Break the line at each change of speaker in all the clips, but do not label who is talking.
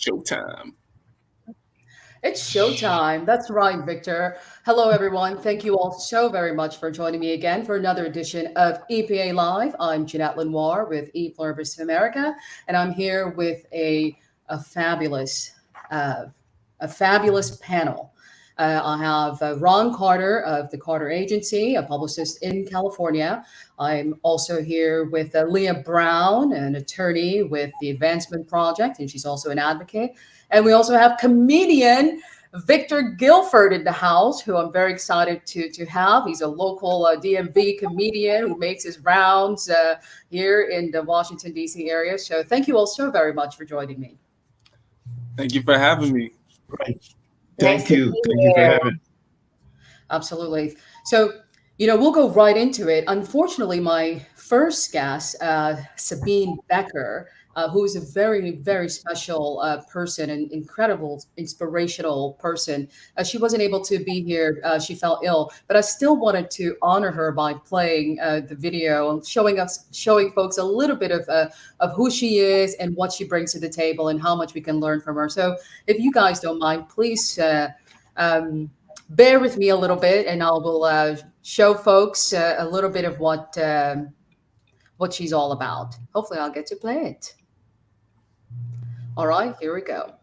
Showtime.
It's showtime. That's right, Victor. Hello, everyone. Thank you all so very much for joining me again for another edition of EPA Live. I'm Jeanette Lenoir with ePluribus America, and I'm here with a fabulous, uh, a fabulous panel. I have Ron Carter of the Carter Agency, a publicist in California. I'm also here with Liyah Brown, an attorney with the Advancement Project, and she's also an advocate. And we also have comedian Victor Guildford in the house, who I'm very excited to have. He's a local DMV comedian who makes his rounds here in the Washington, D.C. area. So thank you all so very much for joining me.
Thank you for having me.
Right.
Nice
Thank
to
you.
see
Thank you for
you.
having.
Absolutely. So, we'll go right into it. Unfortunately, my first guest, Sabine Becker, who is a very, very special person and incredible, inspirational person, she wasn't able to be here. She fell ill, but I still wanted to honor her by playing the video and showing folks a little bit of who she is and what she brings to the table and how much we can learn from her. So, if you guys don't mind, please. Um, Bear with me a little bit, and I will show folks a little bit of what she's all about. Hopefully, I'll get to play it. All right, here we go.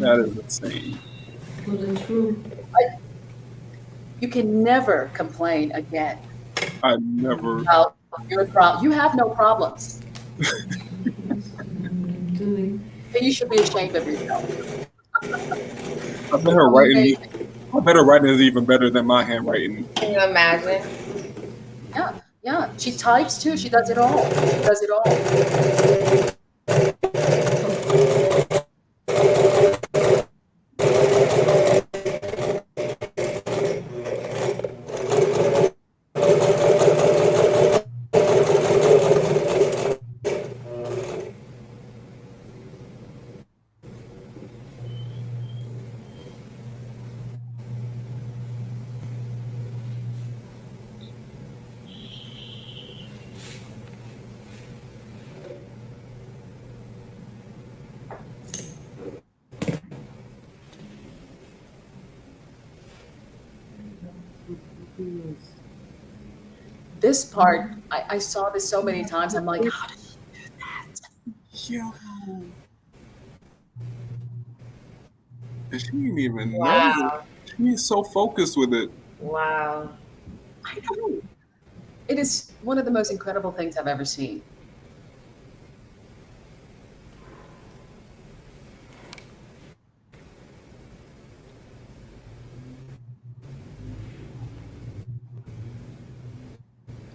That is insane.
You can never complain again
I never.
about your problem. You have no problems, and you should be ashamed of yourself.
I bet her writing.
Amazing.
I bet her writing is even better than my handwriting.
Can you imagine?
Yeah, yeah. She types too. She does it all. She does it all. This part, I saw this so many times. I'm like, how did she do that?
Yeah. And she didn't even know.
Wow.
She's so focused with it.
Wow.
I know. It is one of the most incredible things I've ever seen.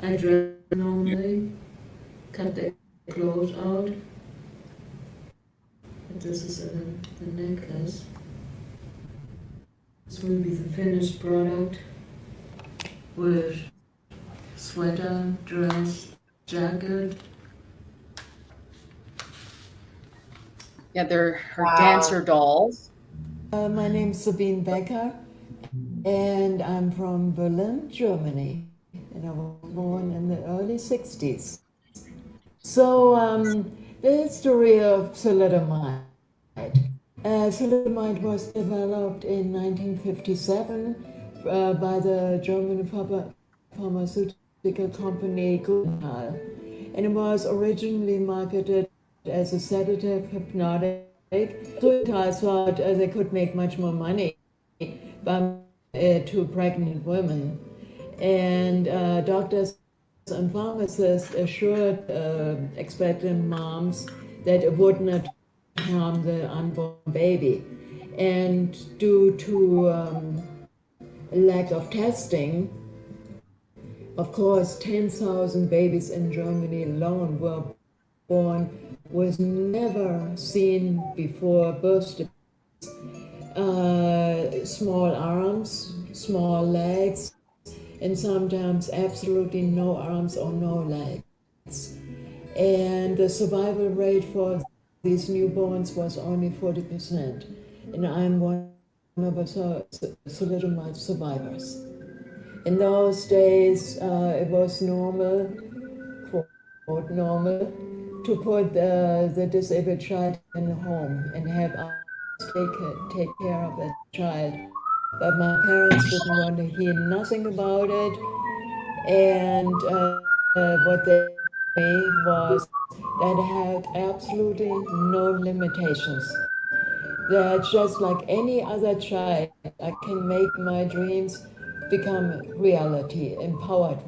I dress
Yeah.
normally, cut the clothes out. And this is the necklace. This will be the finished product with sweater, dress, jacket.
Yeah, they're her
Wow.
dancer dolls.
My name's Sabine Becker, and I'm from Berlin, Germany. And I was born in the early 60s. So, the history of thalidomide. Thalidomide was developed in 1957 by the German pharmaceutical company Guildford. And it was originally marketed as a sedative hypnotic. Guildford thought they could make much more money by to pregnant women. And doctors and pharmacists assured expectant moms that it would not harm the unborn baby. And due to lack of testing, of course, 10,000 babies in Germany alone were born with never seen before birth small arms, small legs, and sometimes absolutely no arms or no legs. And the survival rate for these newborns was only 40%. And I'm one of the thalidomide survivors. In those days, it was normal, quote normal, to put the disabled child in a home and have us take care of that child. But my parents didn't want to hear nothing about it. And what they made was that had absolutely no limitations. They're just like any other child. I can make my dreams become reality, empowered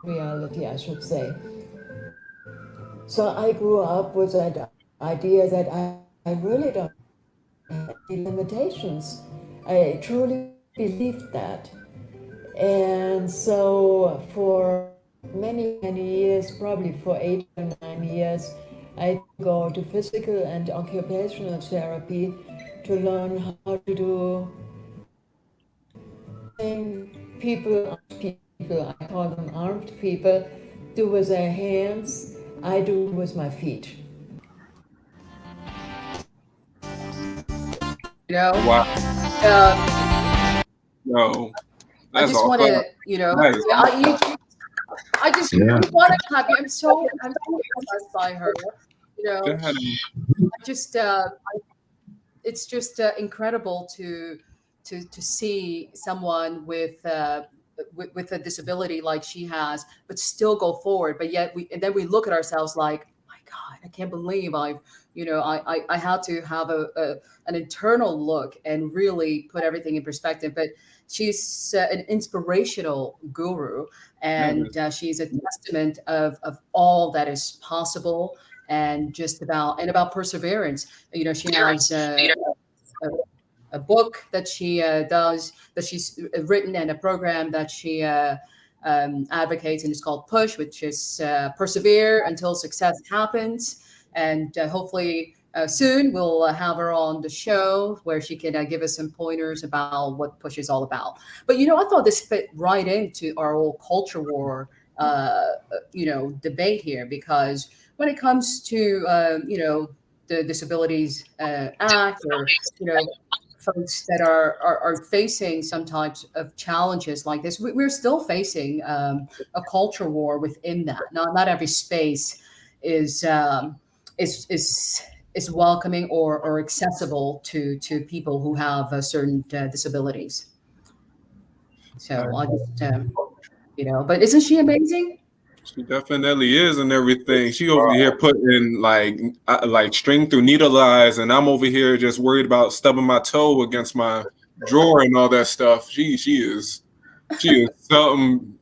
reality, I should say. So I grew up with that idea that I really don't have any limitations. I truly believed that. And so for many, many years, probably for 8 or 9 years, I go to physical and occupational therapy to learn how to do people, I call them armed people, do with their hands, I do with my feet.
You know,
Wow.
um,
Yo,
I just want to,
Nice.
I just want to clap you. I'm so impressed by her. I just, it's just incredible to see someone with a disability like she has, but still go forward. But yet and then we look at ourselves like, my God, I can't believe I had to have an internal look and really put everything in perspective. But she's an inspirational guru, and she's a testament of all that is possible, and about perseverance. She has a book that she she's written, and a program that she advocates, and it's called Push, which is persevere until success happens. And hopefully soon we'll have her on the show where she can give us some pointers about what Push is all about. But I thought this fit right into our whole culture war debate here, because when it comes to the Disabilities Act, or folks that are facing some types of challenges like this, we're still facing a culture war within that. Not every space is welcoming or accessible to people who have certain disabilities. So I just but isn't she amazing?
She definitely is, and everything. She over here putting like string through needle eyes, and I'm over here just worried about stubbing my toe against my drawer and all that stuff. She is something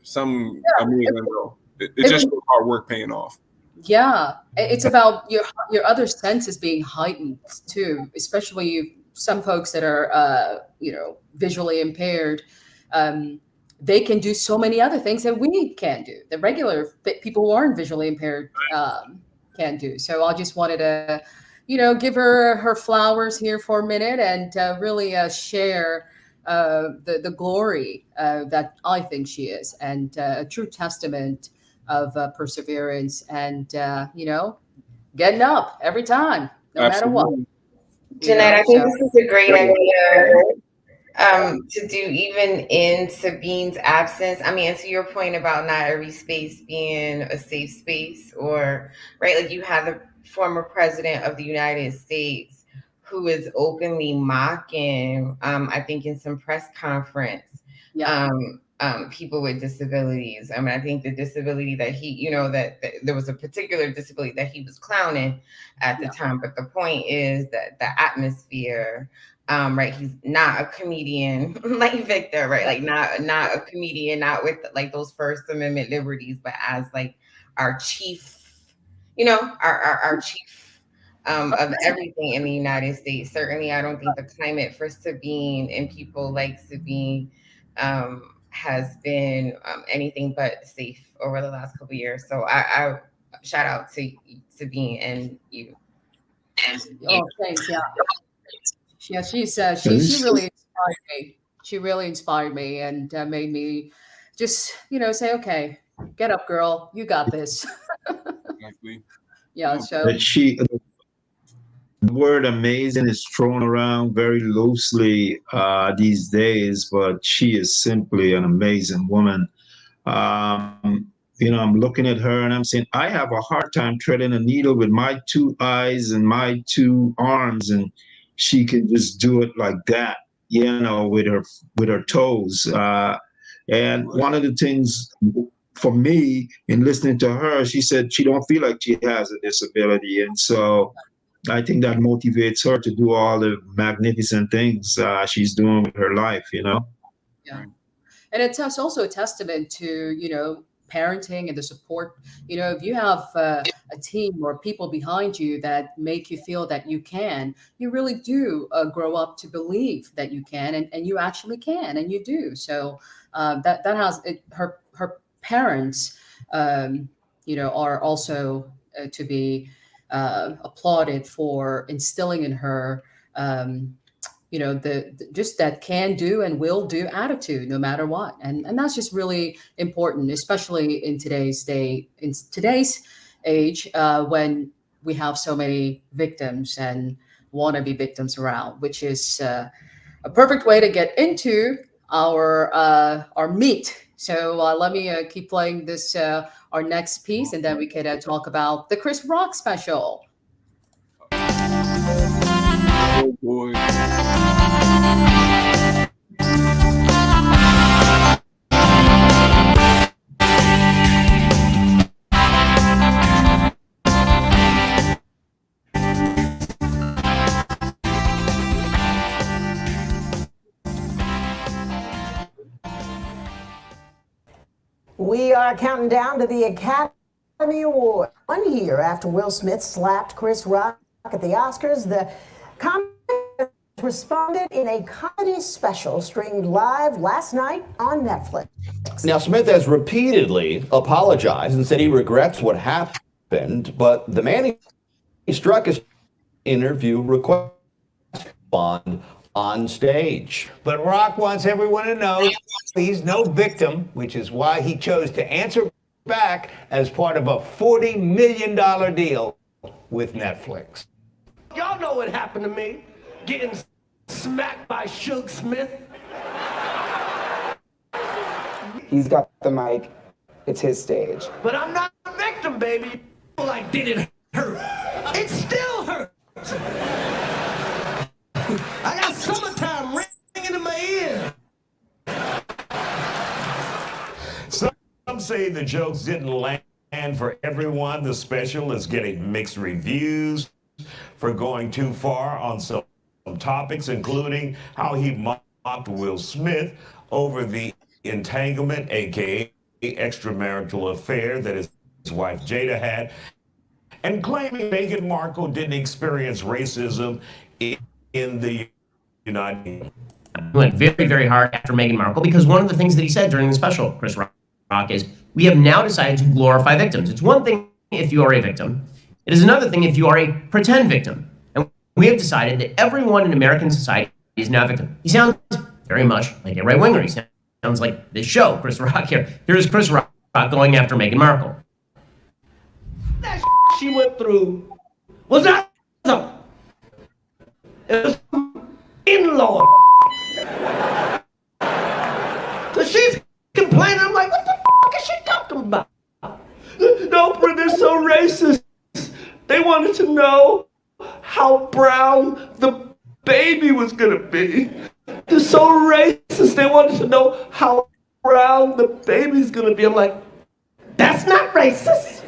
amazing though. It's just hard work paying off.
Yeah, it's about your other senses being heightened too, especially some folks that are visually impaired. They can do so many other things that we can't do. The regular people who aren't visually impaired can do. So I just wanted to, give her flowers here for a minute, and really share the glory that I think she is, and a true testament of perseverance, and getting up every time, no matter what.
Jeanette, I think this is a great idea to do even in Sabine's absence. I mean, and to your point about not every space being a safe space, or right, like you have the former president of the United States who is openly mocking, I think in some press conference, people with disabilities. I mean, I think the disability that he, that there was a particular disability that he was clowning at the time. But the point is that the atmosphere right? He's not a comedian like Victor, right? Like not a comedian, not with like those First Amendment liberties, but as like our chief, our chief of everything in the United States. Certainly, I don't think the climate for Sabine and people like Sabine has been anything but safe over the last couple of years. So I shout out to Sabine and you.
Oh, thanks. Yeah. Yeah, she really inspired me. She really inspired me and made me just, say, okay, get up, girl. You got this.
Exactly.
Yeah. So
But the word amazing is thrown around very loosely these days, but she is simply an amazing woman. I'm looking at her and I'm saying, I have a hard time threading a needle with my two eyes and my two arms, and she can just do it like that, with her toes. And one of the things for me in listening to her, she said she don't feel like she has a disability, and so I think that motivates her to do all the magnificent things she's doing with her life.
Yeah. And it's also a testament to, parenting and the support. If you have a team or people behind you that make you feel that you really do grow up to believe that you can, and you actually can, and you do. So that has it, her parents, are also to be applauded for instilling in her just that can do and will do attitude no matter what, and that's just really important, especially in today's age, when we have so many victims and wannabe victims around, which is a perfect way to get into our meat. So let me keep playing this our next piece, and then we can talk about the Chris Rock special.
Oh boy.
We are counting down to the Academy Award. 1 year after Will Smith slapped Chris Rock at the Oscars, the comedy responded in a comedy special streamed live last night on Netflix.
Now, Smith has repeatedly apologized and said he regrets what happened, but the man he struck his interview request bond on stage.
But Rock wants everyone to know he's no victim, which is why he chose to answer back as part of a $40 million deal with Netflix.
Y'all know what happened to me, getting smacked by Suge Smith.
He's got the mic. It's his stage.
But I'm not a victim, baby. Like, did it hurt? It still hurts. I got summertime ringing in my ear.
Some say the jokes didn't land for everyone. The special is getting mixed reviews for going too far on some topics, including how he mocked Will Smith over the entanglement, aka extramarital affair that his wife Jada had, and claiming Meghan Markle didn't experience racism in the United Kingdom.
He went very, very hard after Meghan Markle because one of the things that he said during the special, Chris Rock, is we have now decided to glorify victims. It's one thing if you are a victim. It is another thing if you are a pretend victim. And we have decided that everyone in American society is now a victim. He sounds very much like a right-winger. He sounds like this show, Chris Rock here. Here's Chris Rock going after Meghan Markle.
That she went through was not some. It was in-law. So she's complaining. I'm like, what the fuck is she talking about? No, but they're so racist. They wanted to know how brown the baby was gonna be. They're so racist. They wanted to know how brown the baby's gonna be. I'm like, that's not racist.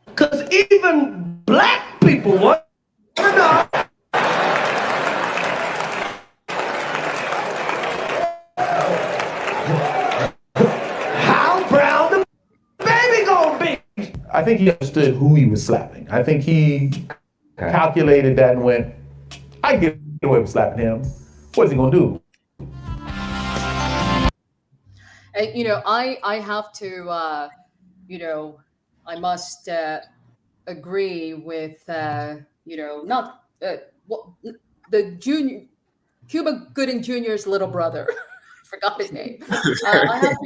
Because even black people want to know
I think he understood who he was slapping. I think he calculated that and went, I can get away with slapping him. What's he gonna do?
And, I have to, I must agree with, not the junior, Cuba Gooding Jr.'s little brother. I forgot his name. I have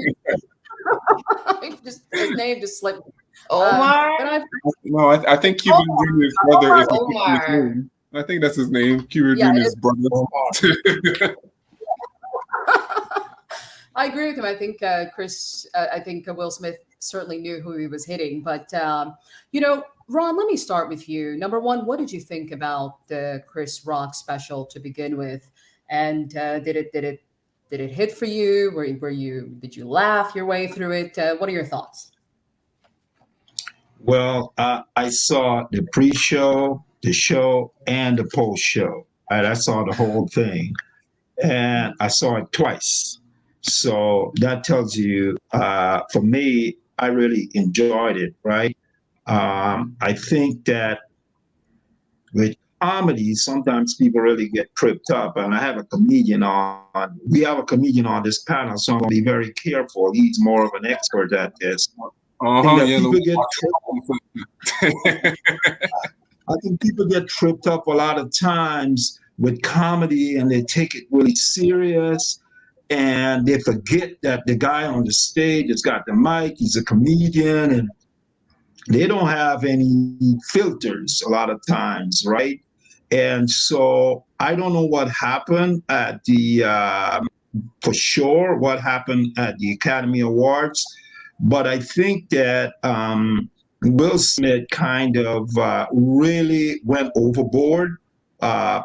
to, his name just slipped.
Omar?
No, I think Cuba Jr.'s brother is
Omar.
his name. I think that's his name, Cuba Jr.'s brother.
I agree with him. I think I think Will Smith certainly knew who he was hitting. But, Ron, let me start with you. Number one, what did you think about the Chris Rock special to begin with? And did it hit for you? Did you laugh your way through it? What are your thoughts?
Well, I saw the pre-show, the show, and the post-show. I saw the whole thing, and I saw it twice. So that tells you, for me, I really enjoyed it, right? I think that with comedy, sometimes people really get tripped up. And we have a comedian on this panel, so I'm going to be very careful. He's more of an expert at this. I think people get tripped up a lot of times with comedy, and they take it really serious, and they forget that the guy on the stage has got the mic, he's a comedian, and they don't have any filters a lot of times, right? And so I don't know what happened at for sure, what happened at the Academy Awards, but I think that Will Smith kind of really went overboard,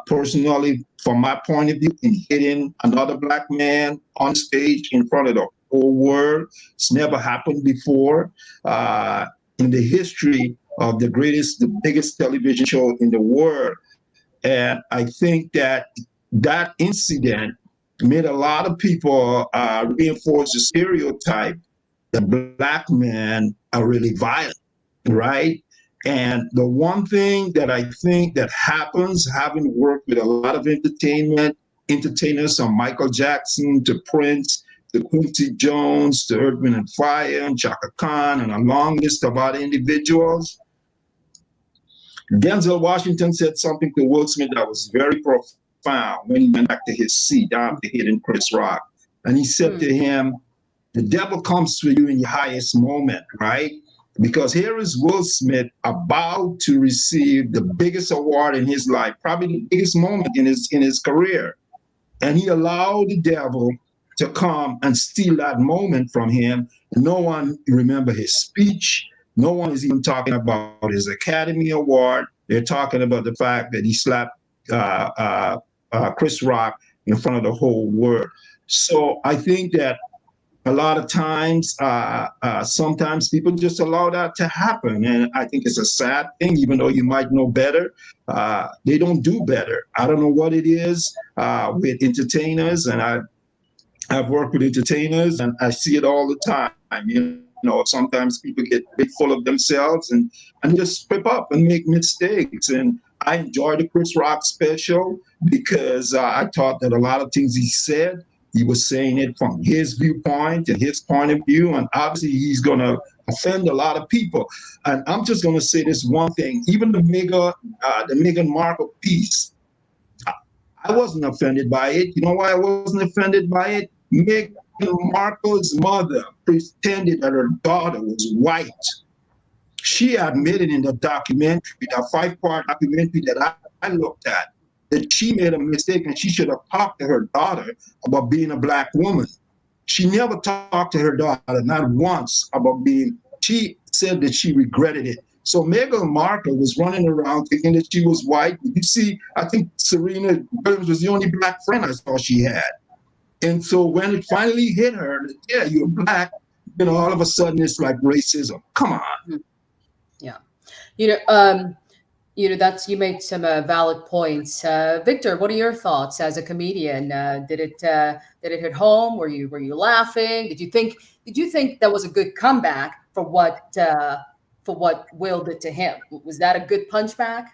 personally, from my point of view, in hitting another black man on stage in front of the whole world. It's never happened before in the history of the biggest television show in the world. And I think that incident made a lot of people reinforce the stereotype that black men are really violent, right? And the one thing that I think that happens, having worked with a lot of entertainers, from Michael Jackson to Prince to Quincy Jones to Earth, Wind and Fire and Chaka Khan, and a long list of other individuals, Denzel Washington said something to Will Smith that was very profound when he went back to his seat after hitting Chris Rock. And he said to him, the devil comes to you in your highest moment, right? Because here is Will Smith about to receive the biggest award in his life, probably the biggest moment in his career. And he allowed the devil to come and steal that moment from him. No one remember his speech. No one is even talking about his Academy Award. They're talking about the fact that he slapped Chris Rock in front of the whole world. So I think that a lot of times, sometimes people just allow that to happen. And I think it's a sad thing, even though you might know better. They don't do better. I don't know what it is with entertainers. And I've worked with entertainers, and I see it all the time. Sometimes people get big full of themselves and just slip up and make mistakes. And I enjoyed the Chris Rock special because I thought that a lot of things he said, he was saying it from his viewpoint and his point of view, and obviously he's going to offend a lot of people. And I'm just going to say this one thing: even the Meghan Markle piece, I wasn't offended by it. You know why I wasn't offended by it? Meghan Markle's mother pretended that her daughter was white. She admitted in the documentary, that 5-part documentary that I looked at, that she made a mistake and she should have talked to her daughter about being a black woman. She never talked to her daughter, not once, about she said that she regretted it. So Meghan Markle was running around thinking that she was white. You see, I think Serena Williams was the only black friend I saw she had. And so when it finally hit her, yeah, you're black, all of a sudden it's like racism. Come on.
Yeah. That's, you made some valid points. Victor, what are your thoughts as a comedian? Did it hit home? Were you laughing? Did you think that was a good comeback for what for what Will did to him. Was that a good punchback?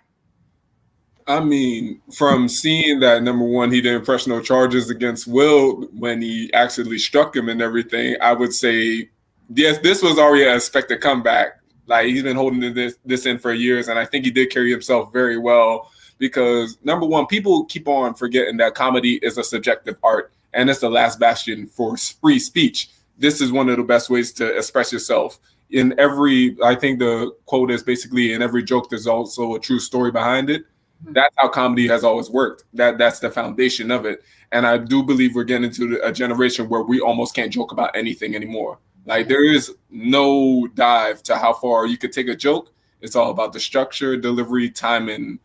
I mean, from seeing that, number one, he didn't press no charges against Will when he actually struck him and everything, I would say, yes, this was already an expected comeback. Like, he's been holding this in for years, and I think he did carry himself very well because, number one, people keep on forgetting that comedy is a subjective art, and it's the last bastion for free speech. This is one of the best ways to express yourself. In every, I think the quote is basically, in every joke, there's also a true story behind it. That's how comedy has always worked. That's the foundation of it. And I do believe we're getting into a generation where we almost can't joke about anything anymore. Like, there is no dive to how far you could take a joke. It's all about the structure, delivery, timing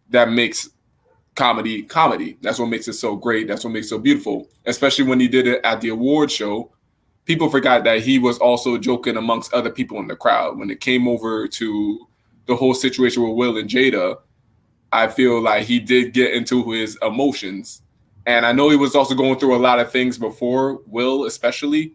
that makes comedy comedy. That's what makes it so great. That's what makes it so beautiful. Especially when he did it at the award show. People forgot that he was also joking amongst other people in the crowd. When it came over to the whole situation with Will and Jada, I feel like he did get into his emotions. And I know he was also going through a lot of things before Will, especially.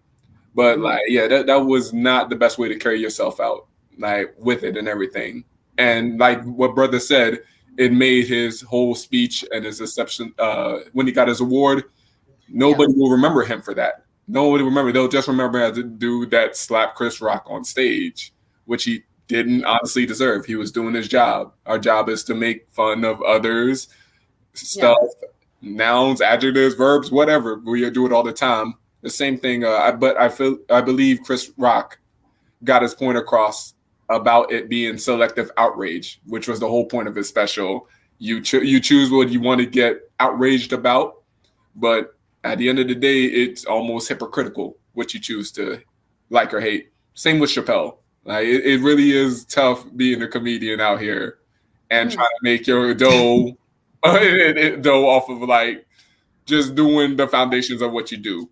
But like, yeah, that was not the best way to carry yourself out, like with it and everything. And like what brother said, it made his whole speech and his reception when he got his award, nobody will remember him for that. Nobody will remember. They'll just remember as the dude that slapped Chris Rock on stage, which he didn't honestly deserve. He was doing his job. Our job is to make fun of others, stuff, nouns, adjectives, verbs, whatever. We do it all the time. The same thing. But I believe Chris Rock got his point across about it being selective outrage, which was the whole point of his special. You choose what you want to get outraged about, but at the end of the day, it's almost hypocritical what you choose to like or hate. Same with Chappelle. Like it really is tough being a comedian out here and trying to make your dough off of like just doing the foundations of what you do.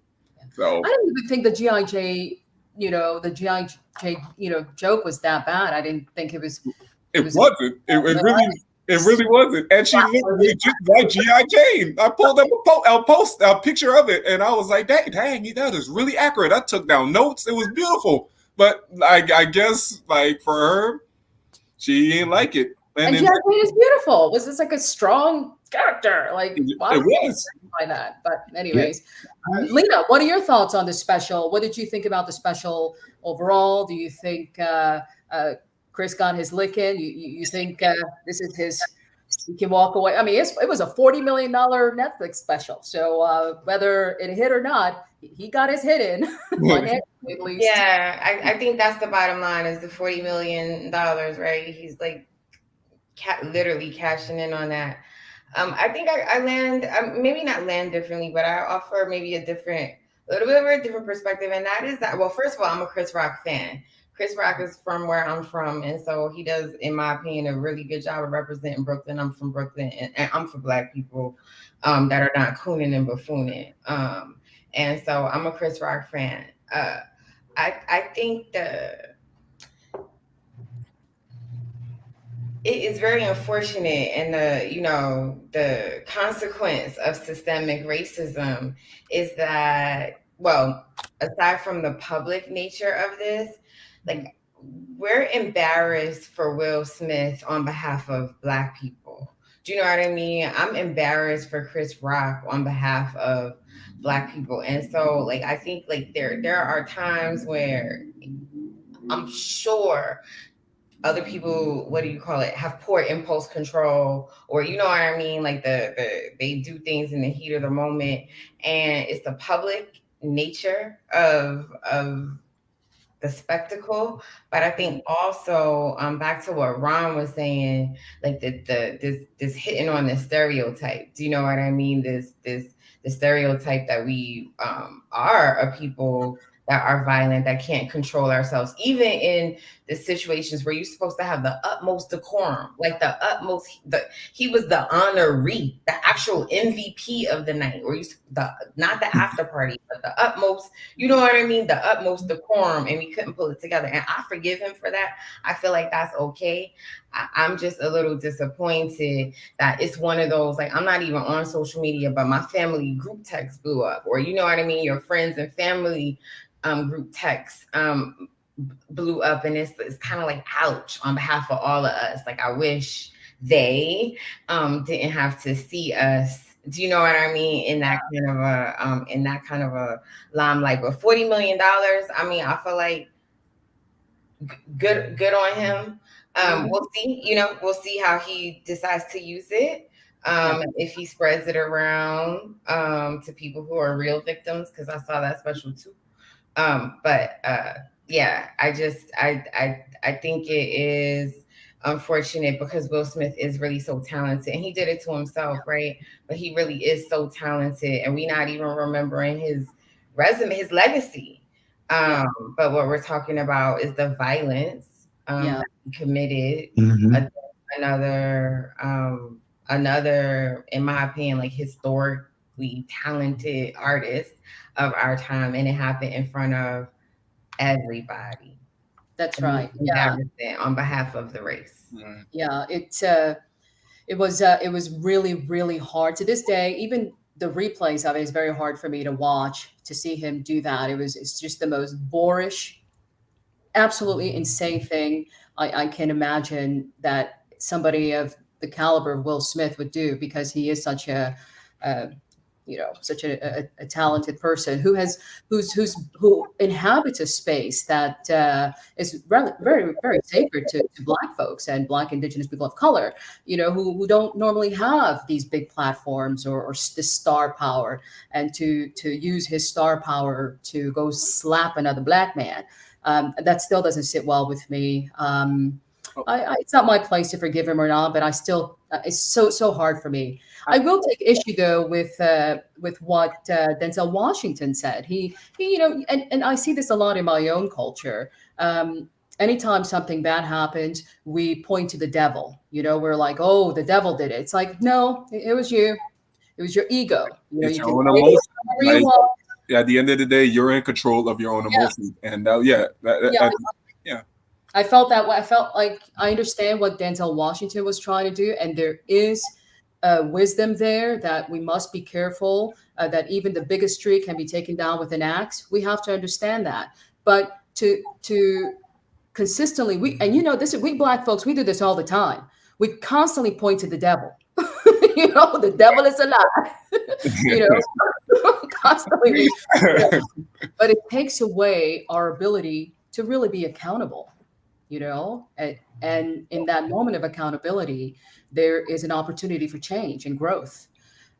So
I didn't even think the G.I. Jane, the G.I. Jane, joke was that bad. I didn't think it was.
It wasn't. It really wasn't. And she looked just like G.I. Jane. I pulled up a picture of it, and I was like, dang, that is really accurate. I took down notes. It was beautiful. But I guess like for her, she didn't like it.
And G.I. Jane is beautiful. It was just like a strong character. Like, wow,
it was.
By that. But anyways, Liyah, what are your thoughts on the special? What did you think about the special overall? Do you think Chris got his lick in? You think this is his? He can walk away. I mean, it was a $40 million Netflix special. So whether it hit or not, he got his hit in. At least.
Yeah, I think that's the bottom line is the $40 million, right? He's like literally cashing in on that. I think I land, maybe not land differently, but I offer maybe a little bit of a different perspective. And that is that, well, first of all, I'm a Chris Rock fan. Chris Rock is from where I'm from. And so he does, in my opinion, a really good job of representing Brooklyn. I'm from Brooklyn and I'm for Black people that are not cooning and buffooning. And so I'm a Chris Rock fan. I think it is very unfortunate, and the consequence of systemic racism is that, well, aside from the public nature of this, like we're embarrassed for Will Smith on behalf of Black people. Do you know what I mean? I'm embarrassed for Chris Rock on behalf of Black people. And so like I think like there are times where I'm sure other people, have poor impulse control, or you know what I mean? Like they do things in the heat of the moment, and it's the public nature of the spectacle. But I think also back to what Ron was saying, like this hitting on the stereotype. Do you know what I mean? The stereotype that we are a people that are violent, that can't control ourselves, even in the situations where you're supposed to have the utmost decorum, like he was the honoree, the actual MVP of the night, or not the after party, but the utmost, you know what I mean? The utmost decorum, and we couldn't pull it together. And I forgive him for that. I feel like that's okay. I'm just a little disappointed that it's one of those, like, I'm not even on social media, but my family group text blew up, or you know what I mean? Your friends and family group text blew up, and it's kind of like, ouch, on behalf of all of us. Like, I wish they didn't have to see us. Do you know what I mean? In that kind of a limelight. But $40 million, I mean, I feel like good on him. We'll see, we'll see how he decides to use it. If he spreads it around to people who are real victims, because I saw that special too. Yeah, I think it is unfortunate because Will Smith is really so talented, and he did it to himself, right? But he really is so talented, and we're not even remembering his resume, his legacy. But what we're talking about is the violence that he committed. Another, in my opinion, like, historically talented artist of our time, and it happened in front of everybody.
That's right. Yeah.
On behalf of the race.
Yeah. It was really, really hard. To this day, even the replays of it is very hard for me to watch, to see him do that. It's just the most boorish, absolutely insane thing I can imagine that somebody of the caliber of Will Smith would do, because he is such a talented person who inhabits a space that is very, very sacred to Black folks and Black Indigenous people of color, who don't normally have these big platforms or this star power, and to use his star power to go slap another Black man, that still doesn't sit well with me. It's not my place to forgive him or not, but I still, it's so hard for me. I will take issue though with what Denzel Washington said. He and I see this a lot in my own culture. Anytime something bad happens, we point to the devil. We're like, oh, the devil did it. It's like, no, it was you. It was your ego.
It's your own emotion. At the end of the day, you're in control of your own emotions, and
I felt that way. I felt like I understand what Denzel Washington was trying to do, and there is wisdom there that we must be careful that even the biggest tree can be taken down with an axe. We have to understand that. But to consistently, we Black folks, we do this all the time. We constantly point to the devil. The devil is a lie. Constantly. But it takes away our ability to really be accountable. And in that moment of accountability, there is an opportunity for change and growth.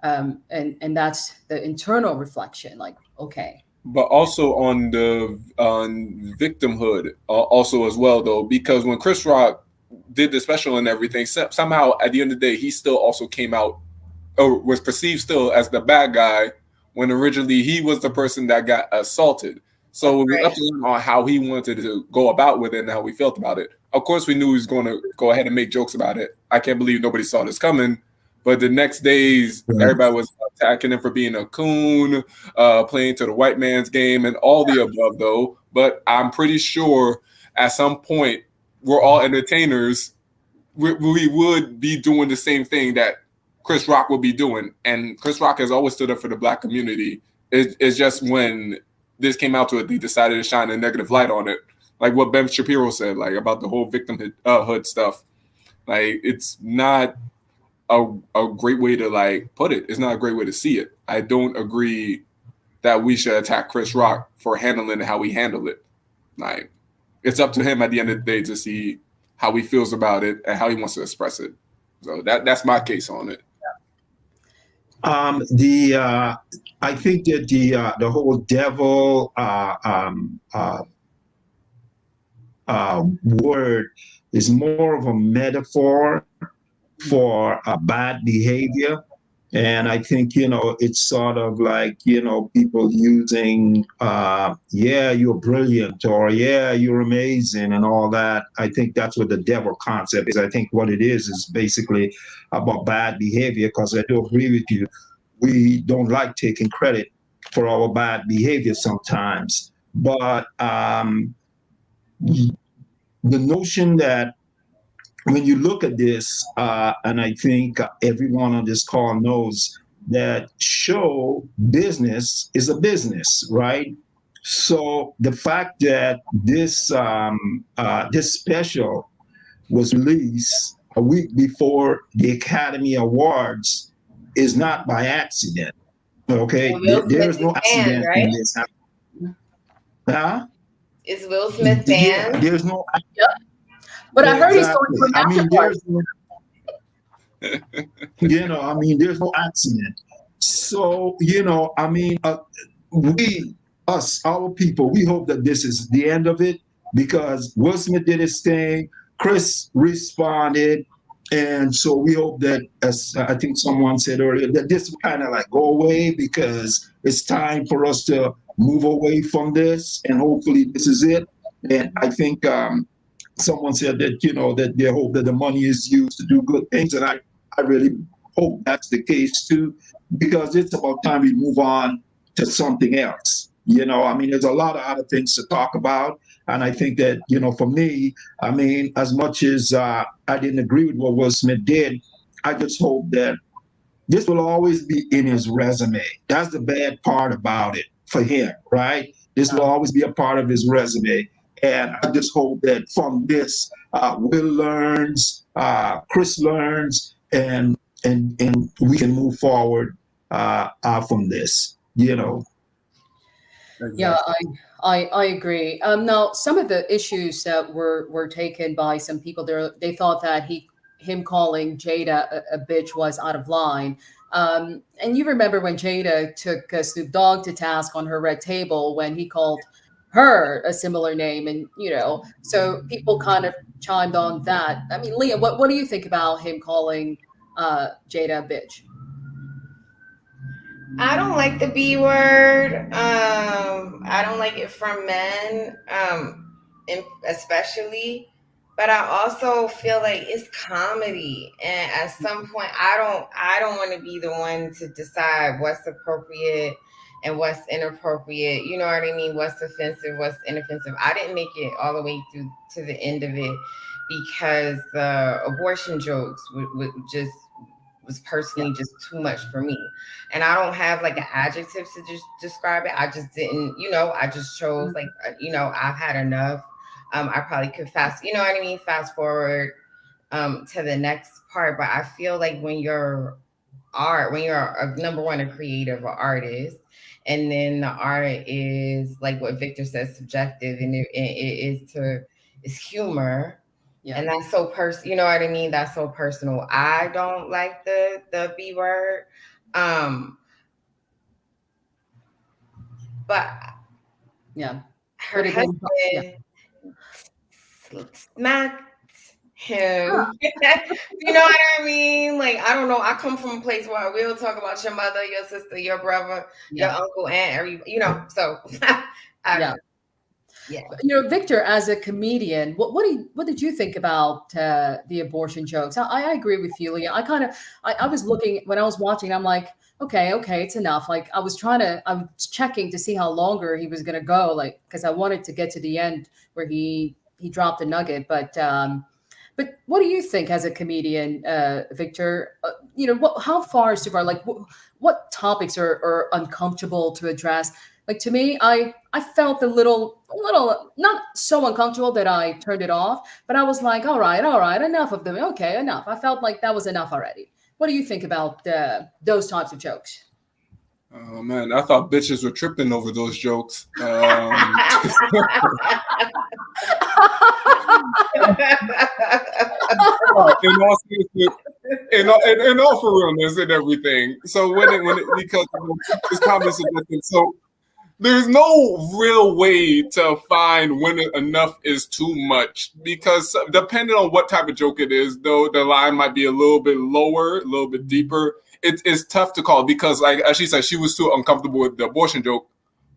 And that's the internal reflection, like, okay.
But also on victimhood also as well, though, because when Chris Rock did the special and everything, somehow at the end of the day, he still also came out, or was perceived still as the bad guy, when originally he was the person that got assaulted. So it was up to him on how he wanted to go about with it and how he felt about it. Of course, we knew he was going to go ahead and make jokes about it. I can't believe nobody saw this coming. But the next days, everybody was attacking him for being a coon, playing to the white man's game, and all the above, though. But I'm pretty sure at some point, we're all entertainers. We would be doing the same thing that Chris Rock will be doing. And Chris Rock has always stood up for the Black community. It's just when this came out to it, they decided to shine a negative light on it. Like what Ben Shapiro said, like about the whole victimhood stuff. Like, it's not a great way to like put it. It's not a great way to see it. I don't agree that we should attack Chris Rock for handling how he handled it. Like, it's up to him at the end of the day to see how he feels about it and how he wants to express it. So that's my case on it.
I think that the whole devil word is more of a metaphor for bad behavior. And I think, it's sort of like, people using, yeah, you're brilliant, or yeah, you're amazing and all that. I think that's what the devil concept is. I think what it is basically about bad behavior, because I do agree with you. We don't like taking credit for our bad behavior sometimes. But the notion that when you look at this, and I think everyone on this call knows that show business is a business, right? So the fact that this this special was released a week before the Academy Awards is not by accident. Okay,
And Will
there
Smith
is no
is banned,
accident in
right?
this. Huh?
Is Will Smith
Yeah,
banned?
there's no.
Yep. But I heard he's going
Exactly.
to an
I
after
mean,
party.
there's no accident. So, I mean, our people, we hope that this is the end of it because Will Smith did his thing, Chris responded, and so we hope that, as I think someone said earlier, that this will kind of like go away because it's time for us to move away from this, and hopefully this is it. And I think someone said that that they hope that the money is used to do good things, and I really hope that's the case too, because it's about time we move on to something else. I mean, there's a lot of other things to talk about, and I think that for me, I mean, as much as I didn't agree with what Will Smith did, I just hope that this will always be in his resume. That's the bad part about it for him, right? This will always be a part of his resume. And I just hope that from this, Will learns, Chris learns, and we can move forward from this.
Yeah, I agree. Now, some of the issues that were taken by some people there, they thought that him calling Jada a bitch was out of line. And you remember when Jada took Snoop Dogg to task on her red table when he called her a similar name, and so people kind of chimed on that. I mean, Liyah, what do you think about him calling Jada a bitch?
I don't like the B word. I don't like it from men, especially. But I also feel like it's comedy, and at some point, I don't want to be the one to decide what's appropriate and what's inappropriate. You know what I mean? What's offensive, what's inoffensive. I didn't make it all the way through to the end of it because the abortion jokes would just was personally just too much for me. And I don't have like an adjective to just describe it. I just didn't, I just chose like, I've had enough. I probably could fast forward to the next part. But I feel like when you're number one, a creative or artist, and then the art is like what Victor says, subjective, and it's humor. Yeah. And that's so you know what I mean? That's so personal. I don't like the B word. But
yeah,
her husband smacked him. You know what I mean? Like, I don't know. I come from a place where we'll talk about your mother, your sister, your brother, your uncle, aunt, so
yeah. Victor, as a comedian, what did you think about the abortion jokes? I agree with you, Liyah. I was looking when I was watching. I'm like, okay, it's enough. Like I was checking to see how longer he was gonna go, like because I wanted to get to the end where he dropped a nugget. But what do you think as a comedian, Victor? How far is too far? Like what topics are uncomfortable to address? Like to me, I felt a little not so uncomfortable that I turned it off, but I was like, all right, enough of them. Okay, enough. I felt like that was enough already. What do you think about those types of jokes?
Oh man, I thought bitches were tripping over those jokes. In all for realness and everything. So because this comment suggested, so there's no real way to find when enough is too much, because depending on what type of joke it is, though the line might be a little bit lower, a little bit deeper. It's tough to call because, like as she said, she was too uncomfortable with the abortion joke,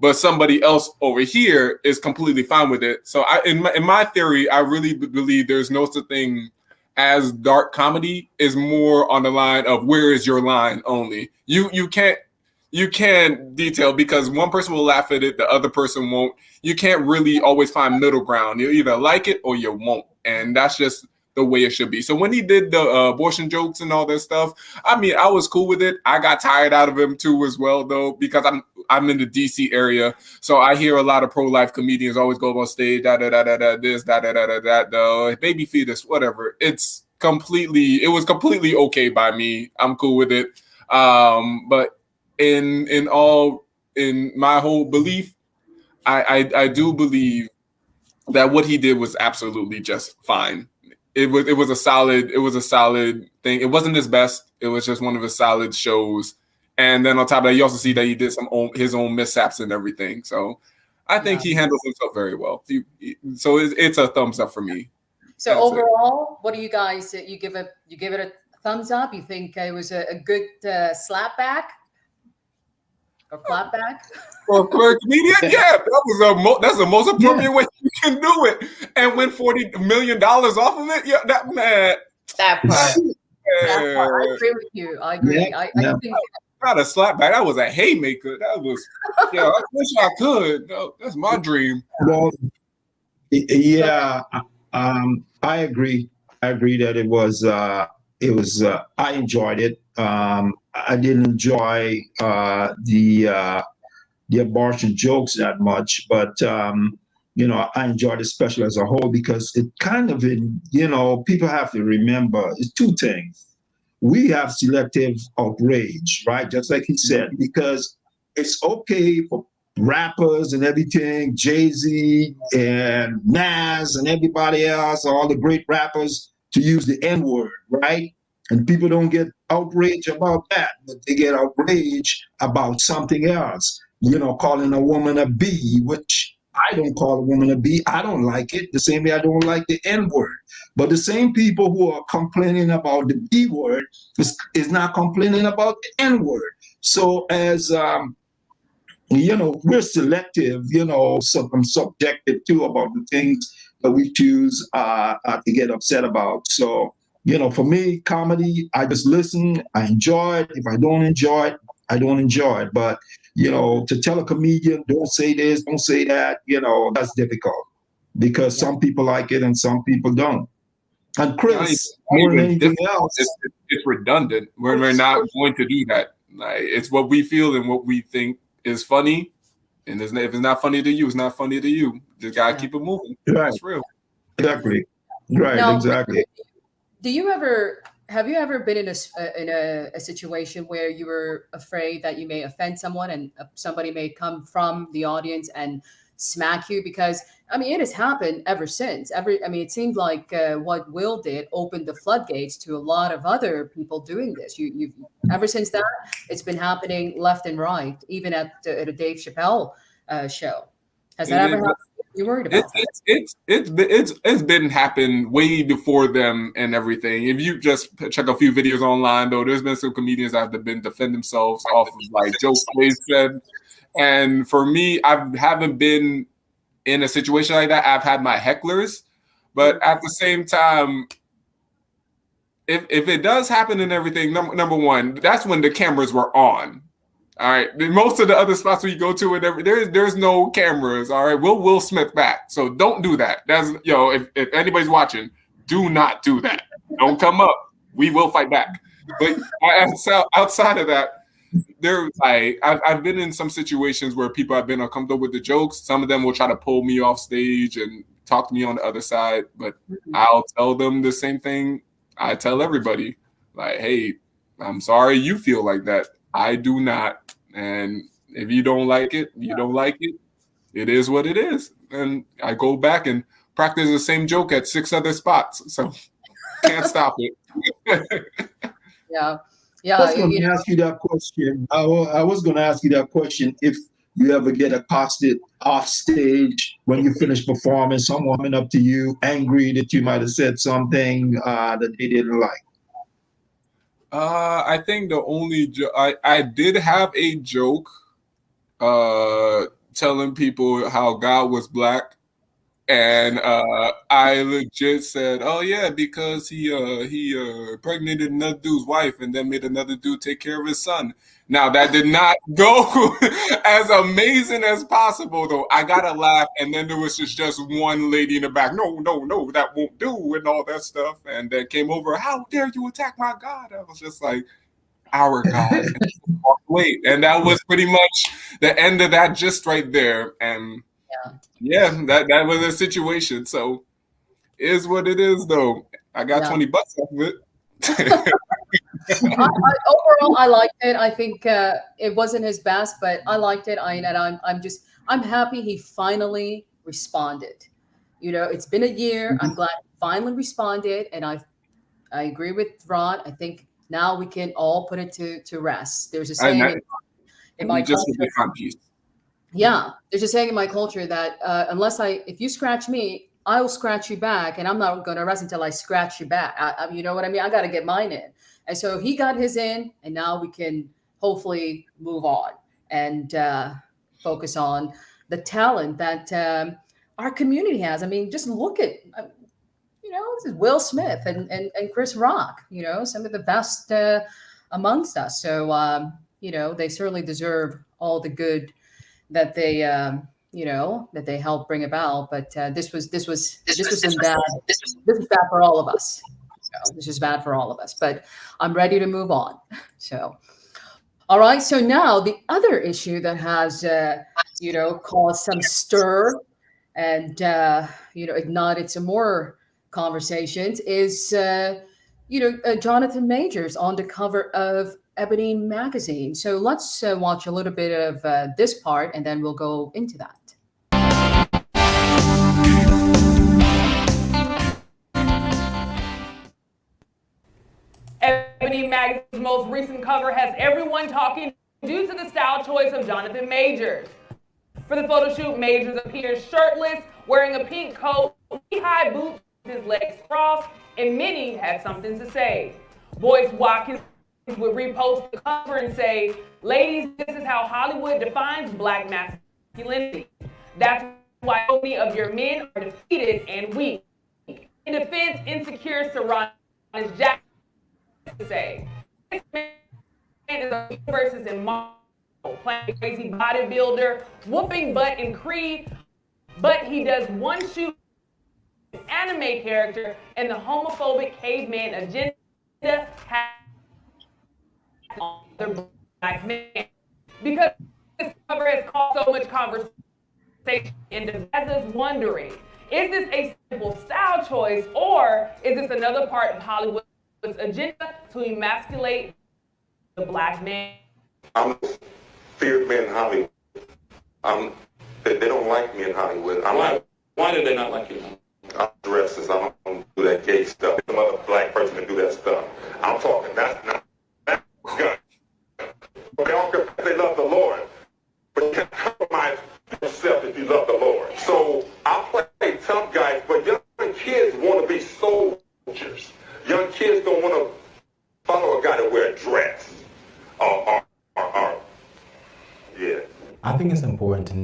but somebody else over here is completely fine with it. So in my theory, I really believe there's no such thing as dark comedy. Is more on the line of where is your line only. You can't detail because one person will laugh at it, the other person won't. You can't really always find middle ground. You either like it or you won't, and that's just the way it should be. So when he did the abortion jokes and all that stuff, I mean, I was cool with it. I got tired out of him too as well, though, because I'm in the DC area, so I hear a lot of pro-life comedians always go on stage, da da da da da this, da da da da da da, baby fetus, whatever. It was completely okay by me. I'm cool with it. But in my whole belief, I do believe that what he did was absolutely just fine. It was a solid thing. It wasn't his best. It was just one of his solid shows. And then on top of that, you also see that he did his own mishaps and everything. So I think he handles himself very well. So it's a thumbs up for me.
So
That's
overall, what do you guys? You give it a thumbs up? You think it was a good slap back or clap back?
For a comedian, yeah, that's the most appropriate way you can do it, and win $40 million off of it. Yeah, that man.
That part.
I agree with you. I agree.
Yeah,
I think
Not a slap back. That was a haymaker. That was. Yeah, I wish I could. That's my dream.
Well, yeah, I agree. I agree that it was. I enjoyed it. I didn't enjoy the abortion jokes that much, but I enjoyed the special as a whole because it kind of, people have to remember it's two things. We have selective outrage, right? Just like he said, because it's okay for rappers and everything, Jay-Z and Nas and everybody else, all the great rappers, to use the N-word, right? And people don't get outraged about that, but they get outraged about something else. Calling a woman a B, which I don't call a woman a B. I don't like it. The same way I don't like the N-word. But the same people who are complaining about the B word is not complaining about the N-word. So as we're selective, so I'm subjective too about the things that we choose to get upset about. So, for me, comedy, I just listen, I enjoy it. If I don't enjoy it, I don't enjoy it. But, to tell a comedian, don't say this, don't say that, that's difficult because some people like it and some people don't. And Chris, more than anything else,
it's redundant. We're not going to do that. Like, it's what we feel and what we think is funny. And if it's not funny to you, it's not funny to you. Just gotta keep it moving.
Right.
That's real.
Exactly. Right.
Now,
exactly.
Have you ever been in a situation where you were afraid that you may offend someone and somebody may come from the audience and smack you? Because it has happened ever since. It seemed like what Will did opened the floodgates to a lot of other people doing this. You ever since that, it's been happening left and right, even at a Dave Chappelle show. Has that ever happened? You worried about
it's been happened way before them and everything. If you just check a few videos online, though, there's been some comedians that have been defend themselves off of like jokes they said. And for me, I haven't been in a situation like that. I've had my hecklers, but at the same time, if it does happen and everything, number one, that's when the cameras were on. All right. Most of the other spots we go to, and there's no cameras. All right. Will Smith back. So don't do that. That's if anybody's watching, do not do that. Don't come up. We will fight back. But outside of that, I've been in some situations where people have been uncomfortable with the jokes. Some of them will try to pull me off stage and talk to me on the other side, but I'll tell them the same thing I tell everybody. Like, hey, I'm sorry you feel like that. I do not. And if you don't like it, you don't like it. It is what it is. And I go back and practice the same joke at 6 other spots. So can't stop it.
Yeah.
I was going to ask you that question. I was going to ask you that question. If you ever get accosted off stage when you finish performing, someone coming up to you angry that you might have said something that they didn't like.
I think the only I did have a joke telling people how God was black, and I legit said, "Oh yeah, because he impregnated another dude's wife and then made another dude take care of his son." Now that did not go as amazing as possible, though. I got a laugh, and then there was just one lady in the back. No, that won't do, and all that stuff. And then came over. How dare you attack my God? I was just like, our God. And wait, and that was pretty much the end of that gist right there. And yeah, that was a situation. So is what it is, though. I got $20 off of it.
Overall, I liked it. I think it wasn't his best, but I liked it. I'm happy he finally responded. It's been a year. I'm glad he finally responded, and I agree with Ron. I think now we can all put it to rest. There's a saying in my culture. Yeah, there's a saying in my culture that if you scratch me, I'll scratch you back, and I'm not going to rest until I scratch you back. You know what I mean? I got to get mine in. And so he got his in, and now we can hopefully move on and focus on the talent that our community has. I mean, just look at, this is Will Smith and Chris Rock, some of the best amongst us. So, they certainly deserve all the good that they, that they helped bring about. But this was bad. This is bad for all of us. This is bad for all of us. But I'm ready to move on. So, all right. So now the other issue that has, caused some stir and ignited some more conversations is, Jonathan Majors on the cover of Ebony Magazine. So let's watch a little bit of this part, and then we'll go into that.
Ebony Magazine's most recent cover has everyone talking due to the style choice of Jonathan Majors. For the photo shoot, Majors appears shirtless, wearing a pink coat, knee-high boots with his legs crossed, and many had something to say. Boyce Watkins would repost the cover and say, "Ladies, this is how Hollywood defines Black masculinity. That's why so many of your men are defeated and weak." In defense, insecure Saran is Jack to say, "This man is a versus in Marvel, playing crazy bodybuilder, whooping butt in Creed, but he does one shoot anime character, and the homophobic caveman agenda has on the Black man." Because this cover has caused so much conversation, and has us wondering, is this a simple style choice, or is this another part of Hollywood's agenda to emasculate the Black man?
I'm a feared man in Hollywood. They don't like me in Hollywood. Why do they not like you? I'm dressed as I don't do that gay stuff. Some other Black person can do that stuff. I'm talking, that's good. But they all they love the Lord. But you can't compromise yourself if you love the Lord. So I play tough guys, but young kids want to be soldiers. Young kids don't want to follow a guy that wear a dress. Yeah.
I think it's important to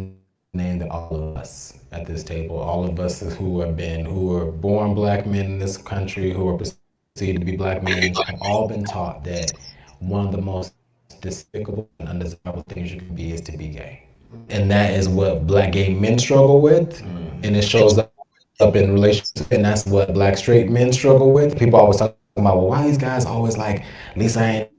name that all of us at this table, all of us who are born Black men in this country, who are perceived to be Black men, have all been taught that one of the most despicable and undesirable things you can be is to be gay. And that is what Black gay men struggle with, and it shows up in relationships, and that's what Black straight men struggle with. People always talk about, well, why these guys always like, at least I ain't,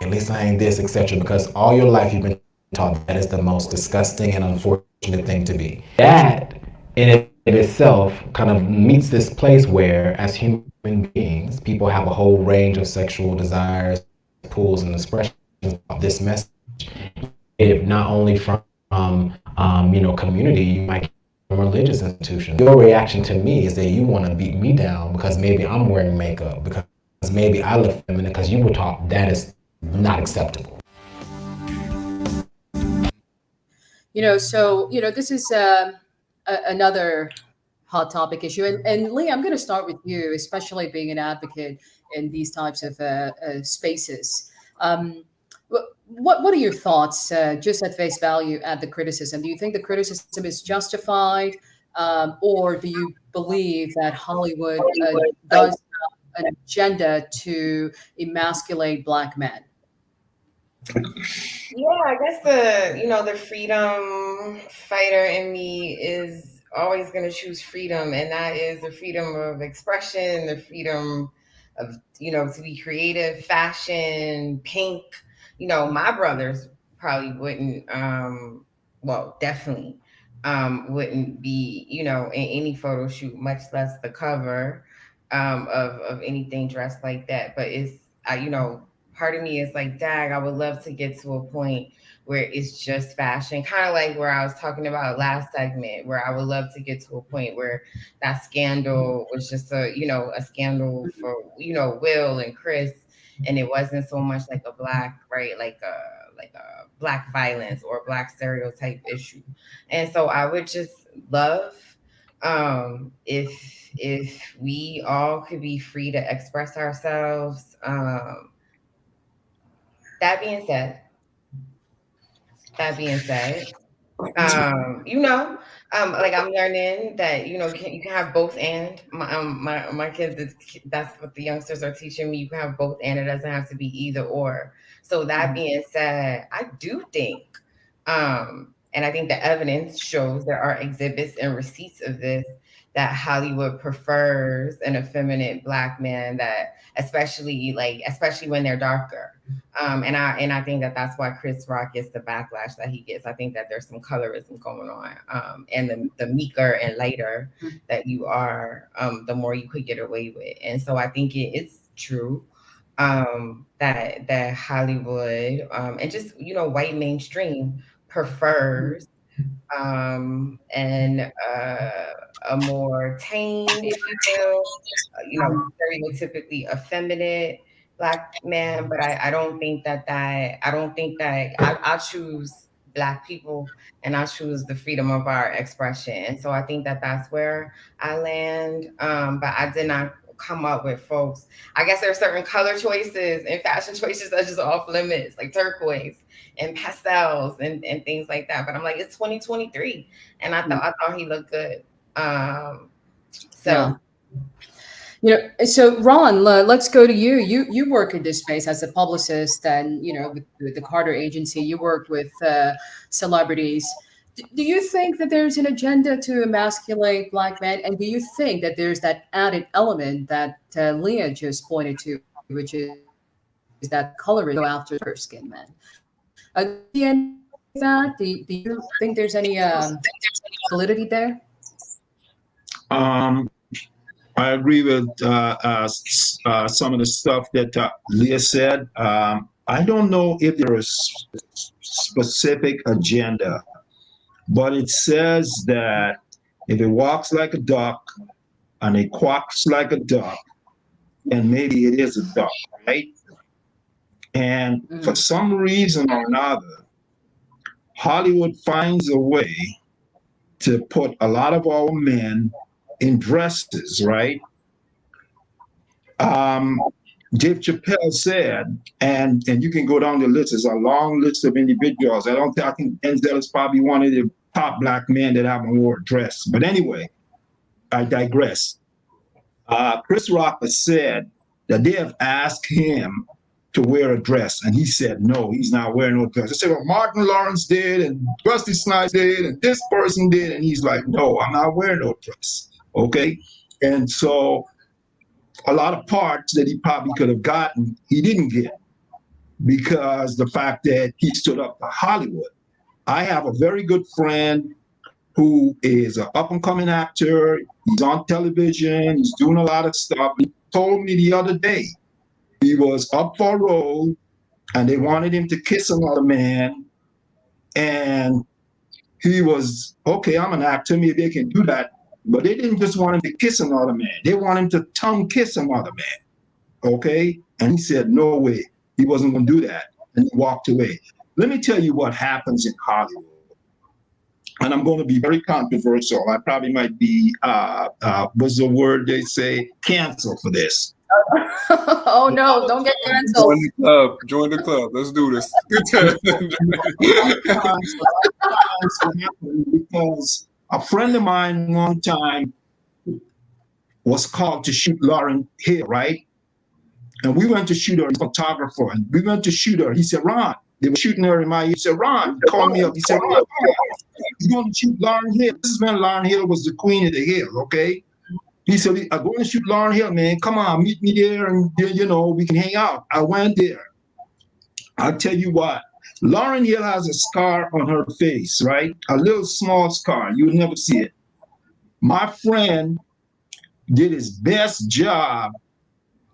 at least I ain't this, etc. Because all your life you've been taught that is the most disgusting and unfortunate thing to be. That in it itself kind of meets this place where, as human beings, people have a whole range of sexual desires, pulls, and expressions of this message. If not only from community, you might get from religious institutions. Your reaction to me is that you want to beat me down because maybe I'm wearing makeup, because maybe I look feminine, because you were taught that is not acceptable.
This is another hot topic issue. And Lee, I'm going to start with you, especially being an advocate in these types of spaces. What are your thoughts, just at face value, at the criticism? Do you think the criticism is justified, or do you believe that Hollywood does have an agenda to emasculate Black men?
Yeah, I guess the freedom fighter in me is always going to choose freedom, and that is the freedom of expression, the freedom to be creative, fashion, pink. My brothers probably wouldn't, definitely wouldn't be, in any photo shoot, much less the cover of anything dressed like that. But it's, part of me is like, dag, I would love to get to a point where it's just fashion, kind of like where I was talking about last segment, where I would love to get to a point where that scandal was just a scandal for, Will and Chris, and it wasn't so much like a black, right, like a black violence or black stereotype issue. And so I would just love if we all could be free to express ourselves. That being said, like I'm learning that you can have both and my kids, that's what the youngsters are teaching me. You can have both and it doesn't have to be either or. So that being said, I do think and I think the evidence shows there are exhibits and receipts of this, that Hollywood prefers an effeminate black man, that especially when they're darker. And I think that that's why Chris Rock gets the backlash that he gets. I think that there's some colorism going on. And the meeker and lighter that you are, the more you could get away with. And so I think it is true that Hollywood and just, white mainstream prefers and a more tame, if you will, stereotypically effeminate black man. But I don't think that I choose Black people, and I choose the freedom of our expression. And so I think that that's where I land. But I did not come up with, folks. I guess there are certain color choices and fashion choices that's just off limits, like turquoise and pastels and things like that. But I'm like, it's 2023, and I thought he looked good.
So Ron, let's go to you. You work in this space as a publicist, and with the Carter Agency, you worked with celebrities. Do you think that there's an agenda to emasculate Black men, and do you think that there's that added element that Liyah just pointed to, which is that colorism go after darker skinned men? Do you think there's any validity there?
I agree with some of the stuff that Liyah said. I don't know if there is a specific agenda, but it says that if it walks like a duck and it quacks like a duck, and maybe it is a duck, right? And for some reason or another, Hollywood finds a way to put a lot of our men in dresses, right? Dave Chappelle said, and you can go down the list, there's a long list of individuals. I think Denzel is probably one of the top Black men that haven't worn a dress. But anyway, I digress. Chris Rock has said that they have asked him to wear a dress, and he said no, he's not wearing no dress. They said, well, Martin Lawrence did, and Wesley Snipes did, and this person did, and he's like, no, I'm not wearing no dress. Okay, and so a lot of parts that he probably could have gotten, he didn't get, because the fact that he stood up to Hollywood. I have a very good friend who is an up-and-coming actor. He's on television. He's doing a lot of stuff. He told me the other day he was up for a role, and they wanted him to kiss another man, and he was, okay, I'm an actor, maybe I can do that. But they didn't just want him to kiss another man. They want him to tongue kiss another man, okay? And he said, no way, he wasn't gonna do that, and he walked away. Let me tell you what happens in Hollywood. And I'm gonna be very controversial. I probably might be, what's the word they say, canceled for this.
Oh no, don't get canceled.
Join the club. Let's do this.
Because a friend of mine one time was called to shoot Lauryn Hill, right? And we went to shoot her, photographer, and we went to shoot her. He said, Ron, they were shooting her in my ear. He said, Ron, he called me up. He said, Ron, you're going to shoot Lauryn Hill. This is when Lauryn Hill was the queen of the hill, okay? He said, I'm going to shoot Lauryn Hill, man. Come on, meet me there and, we can hang out. I went there. I'll tell you what. Lauryn Hill has a scar on her face, right? A little small scar. You'll never see it. My friend did his best job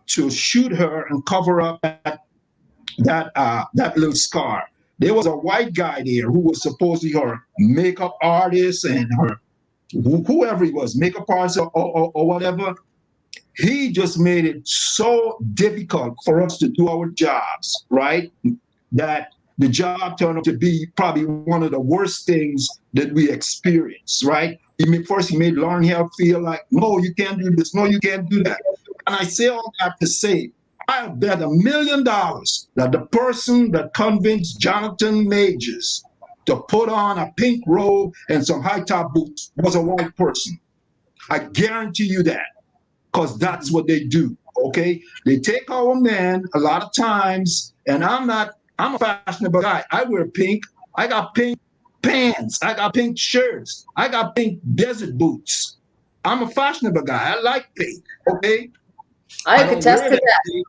to shoot her and cover up that little scar. There was a white guy there who was supposedly her makeup artist and her whoever he was, makeup artist or whatever. He just made it so difficult for us to do our jobs, right? That the job turned out to be probably one of the worst things that we experienced, right? He made Lauryn Hill feel like, no, you can't do this, no, you can't do that. And I say all that to say, I bet $1 million that the person that convinced Jonathan Majors to put on a pink robe and some high-top boots was a white person. I guarantee you that, because that's what they do, okay? They take our men a lot of times, and I'm a fashionable guy. I wear pink. I got pink pants. I got pink shirts. I got pink desert boots. I'm a fashionable guy. I like pink, okay?
I contest to that.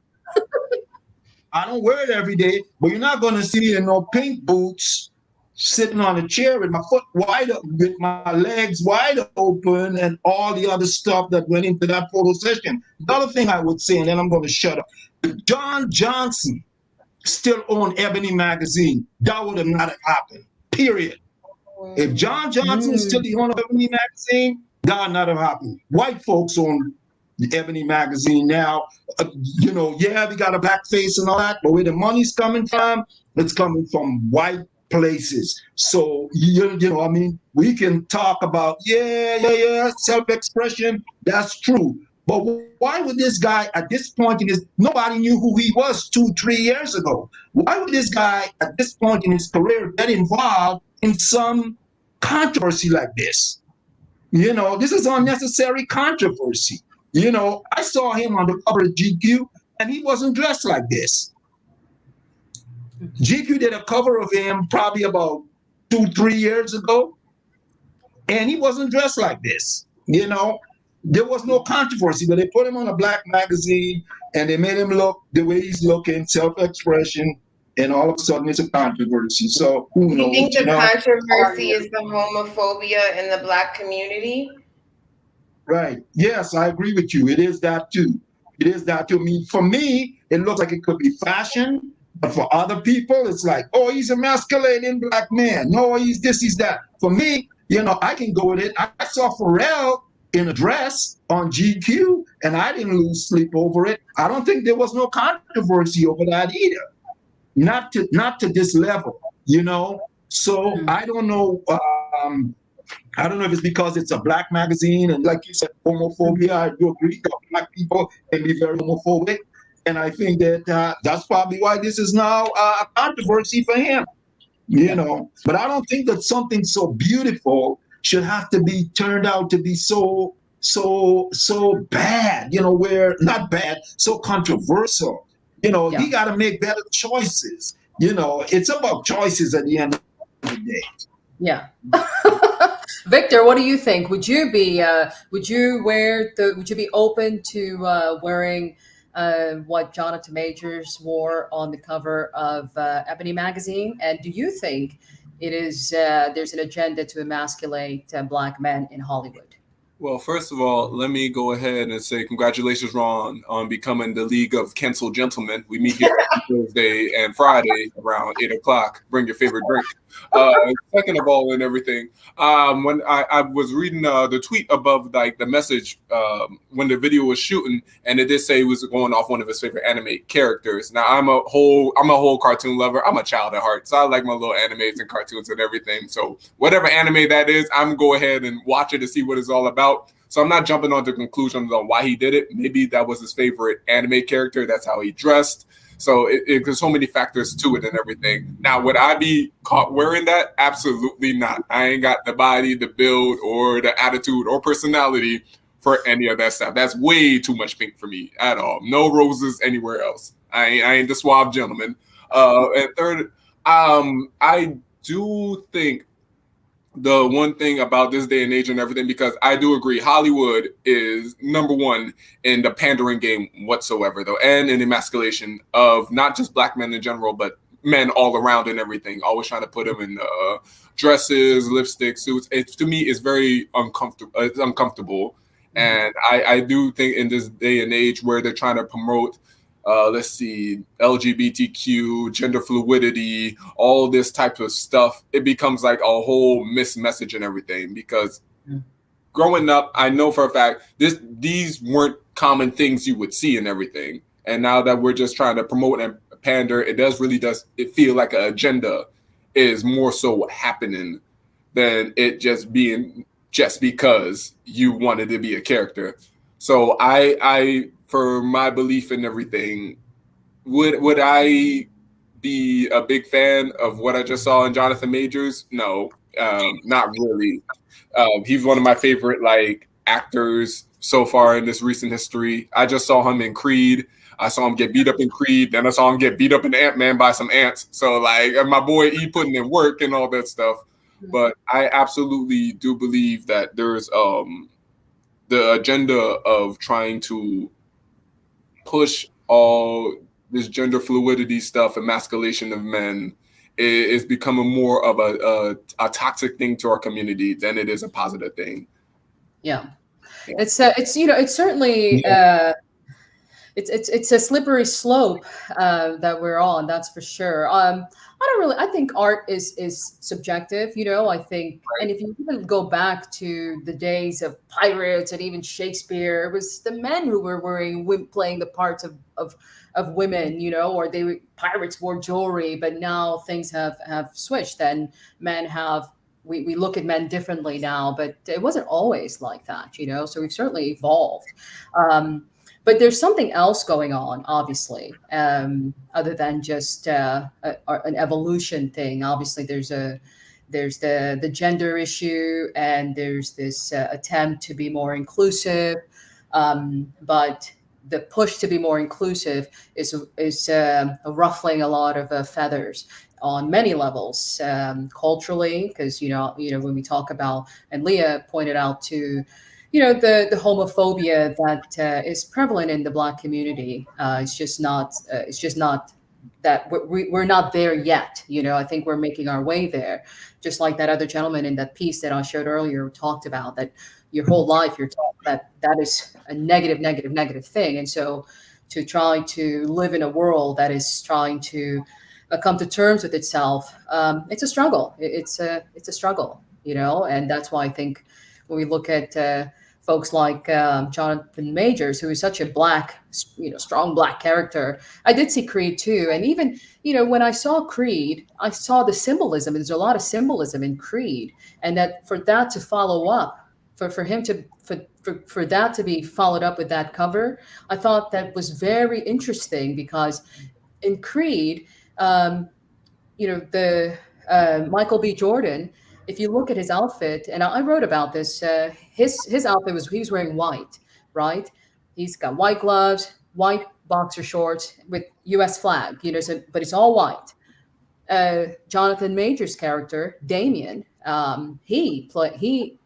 I don't wear it every day, but you're not going to see me in no pink boots sitting on a chair with my foot wide up, with my legs wide open, and all the other stuff that went into that photo session. The other thing I would say, and then I'm going to shut up. If John Johnson still owned Ebony Magazine, that would have not happened, period. If John Johnson is still the owner of Ebony Magazine, that would not have happened. White folks own the Ebony Magazine now. Yeah, we got a black face and all that, but where the money's coming from, it's coming from white places. So, I mean, we can talk about, self-expression, that's true. But why would this guy at this point nobody knew who he was 2-3 years ago. Why would this guy at this point in his career get involved in some controversy like this? This is unnecessary controversy. I saw him on the cover of GQ and he wasn't dressed like this. GQ did a cover of him probably about 2-3 years ago, and he wasn't dressed like this. There was no controversy, but they put him on a black magazine and they made him look the way he's looking, self-expression, and all of a sudden it's a controversy. So who knows?
You think the controversy is the homophobia in the black community?
Right. Yes, I agree with you. It is that too. It is that too. I mean, for me, it looks like it could be fashion. But for other people, it's like, oh, he's emasculating black man. No, he's this, he's that. For me, I can go with it. I saw Pharrell in a dress on GQ, and I didn't lose sleep over it. I don't think there was no controversy over that either. Not to this level, So I don't know. I don't know if it's because it's a black magazine, and like you said, homophobia. I do agree that black people can be very homophobic. And I think that that's probably why this is now a controversy for him, But I don't think that something so beautiful should have to be turned out to be so bad, where not bad, so controversial. He got to make better choices. It's about choices at the end of the day.
Yeah. Victor, what do you think? Would you be open to wearing what Jonathan Majors wore on the cover of Ebony Magazine? And do you think it is there's an agenda to emasculate black men in Hollywood?
Well, first of all, let me go ahead and say congratulations, Ron, on becoming the League of Cancelled Gentlemen. We meet here Thursday and Friday around 8 o'clock. Bring your favorite drink. Second of all, and everything, when I was reading the tweet above, like the message when the video was shooting, and it did say he was going off one of his favorite anime characters. Now I'm a whole cartoon lover. I'm a child at heart, so I like my little animes and cartoons and everything. So whatever anime that is, I'm gonna go ahead and watch it to see what it's all about. So I'm not jumping on to conclusions on why he did it. Maybe that was his favorite anime character. That's how he dressed. So there's so many factors to it and everything. Now, would I be caught wearing that? Absolutely not. I ain't got the body, the build, or the attitude or personality for any of that stuff. That's way too much pink for me at all. No roses anywhere else. I ain't the suave gentleman. And third, I do think the one thing about this day and age and everything, because I do agree, Hollywood is number one in the pandering game whatsoever, though, and in emasculation of not just black men in general, but men all around and everything. Always trying to put them in dresses, lipstick, suits. It to me is very uncomfortable. It's uncomfortable, and I do think in this day and age where they're trying to promote let's see, LGBTQ, gender fluidity, all this type of stuff, it becomes like a whole missed message and everything. Because growing up, I know for a fact these weren't common things you would see and everything. And now that we're just trying to promote and pander, it feel like an agenda is more so happening than it just being just because you wanted to be a character. So I for my belief in everything, would I be a big fan of what I just saw in Jonathan Majors? No, not really. He's one of my favorite like actors so far in this recent history. I just saw him in Creed. I saw him get beat up in Creed. Then I saw him get beat up in Ant-Man by some ants. So like my boy, he putting in work and all that stuff. But I absolutely do believe that there's the agenda of trying to push all this gender fluidity stuff, emasculation of men, is becoming more of a toxic thing to our community than it is a positive thing.
Yeah. It's it's certainly it's a slippery slope that we're on, that's for sure. I think art is subjective, I think, and if you even go back to the days of pirates and even Shakespeare, it was the men who were playing the parts of women, or pirates wore jewelry, but now things have switched and men have, we look at men differently now, but it wasn't always like that, so we've certainly evolved. But there's something else going on, obviously, other than just an evolution thing. Obviously, there's the gender issue, and there's this attempt to be more inclusive. But the push to be more inclusive is ruffling a lot of feathers on many levels, culturally, because when we talk about, and Liyah pointed out too, the homophobia that is prevalent in the Black community. It's just not that we're not there yet. I think we're making our way there. Just like that other gentleman in that piece that I showed earlier talked about, that your whole life you're taught that is a negative thing. And so to try to live in a world that is trying to come to terms with itself, it's a struggle. It's a struggle, and that's why I think when we look at folks like Jonathan Majors, who is such a strong Black character. I did see Creed too. And even, when I saw Creed, I saw the symbolism. There's a lot of symbolism in Creed. And that for that to follow up, for that to be followed up with that cover, I thought that was very interesting, because in Creed, the Michael B. Jordan, if you look at his outfit, and I wrote about this, his outfit he was wearing white, right? He's got white gloves, white boxer shorts with U.S. flag, but it's all white. Jonathan Majors' character, Damien, he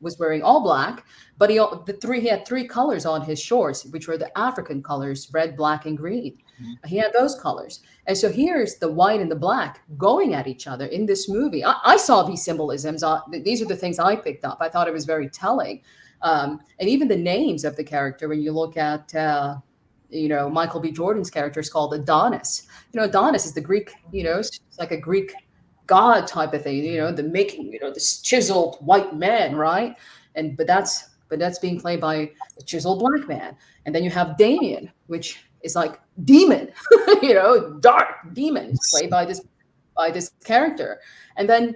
was wearing all black, but he had three colors on his shorts, which were the African colors, red, black, and green. He had those colors. And so here's the white and the black going at each other in this movie. I saw these symbolisms. These are the things I picked up. I thought it was very telling. And even the names of the character, when you look at, Michael B. Jordan's character is called Adonis. Adonis is the Greek, it's like a Greek god type of thing, this chiseled white man, right? But that's being played by a chiseled black man. And then you have Damien, which is like demon, dark demon played by this character. And then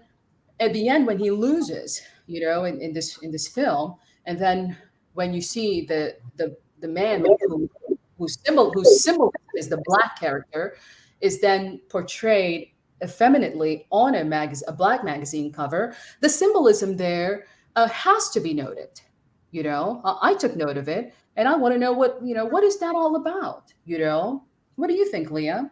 at the end, when he loses, in this film, and then when you see the man whose symbol is the black character, is then portrayed effeminately on a black magazine cover, the symbolism there has to be noted. I took note of it, and I want to know what is that all about? What do you think, Liyah?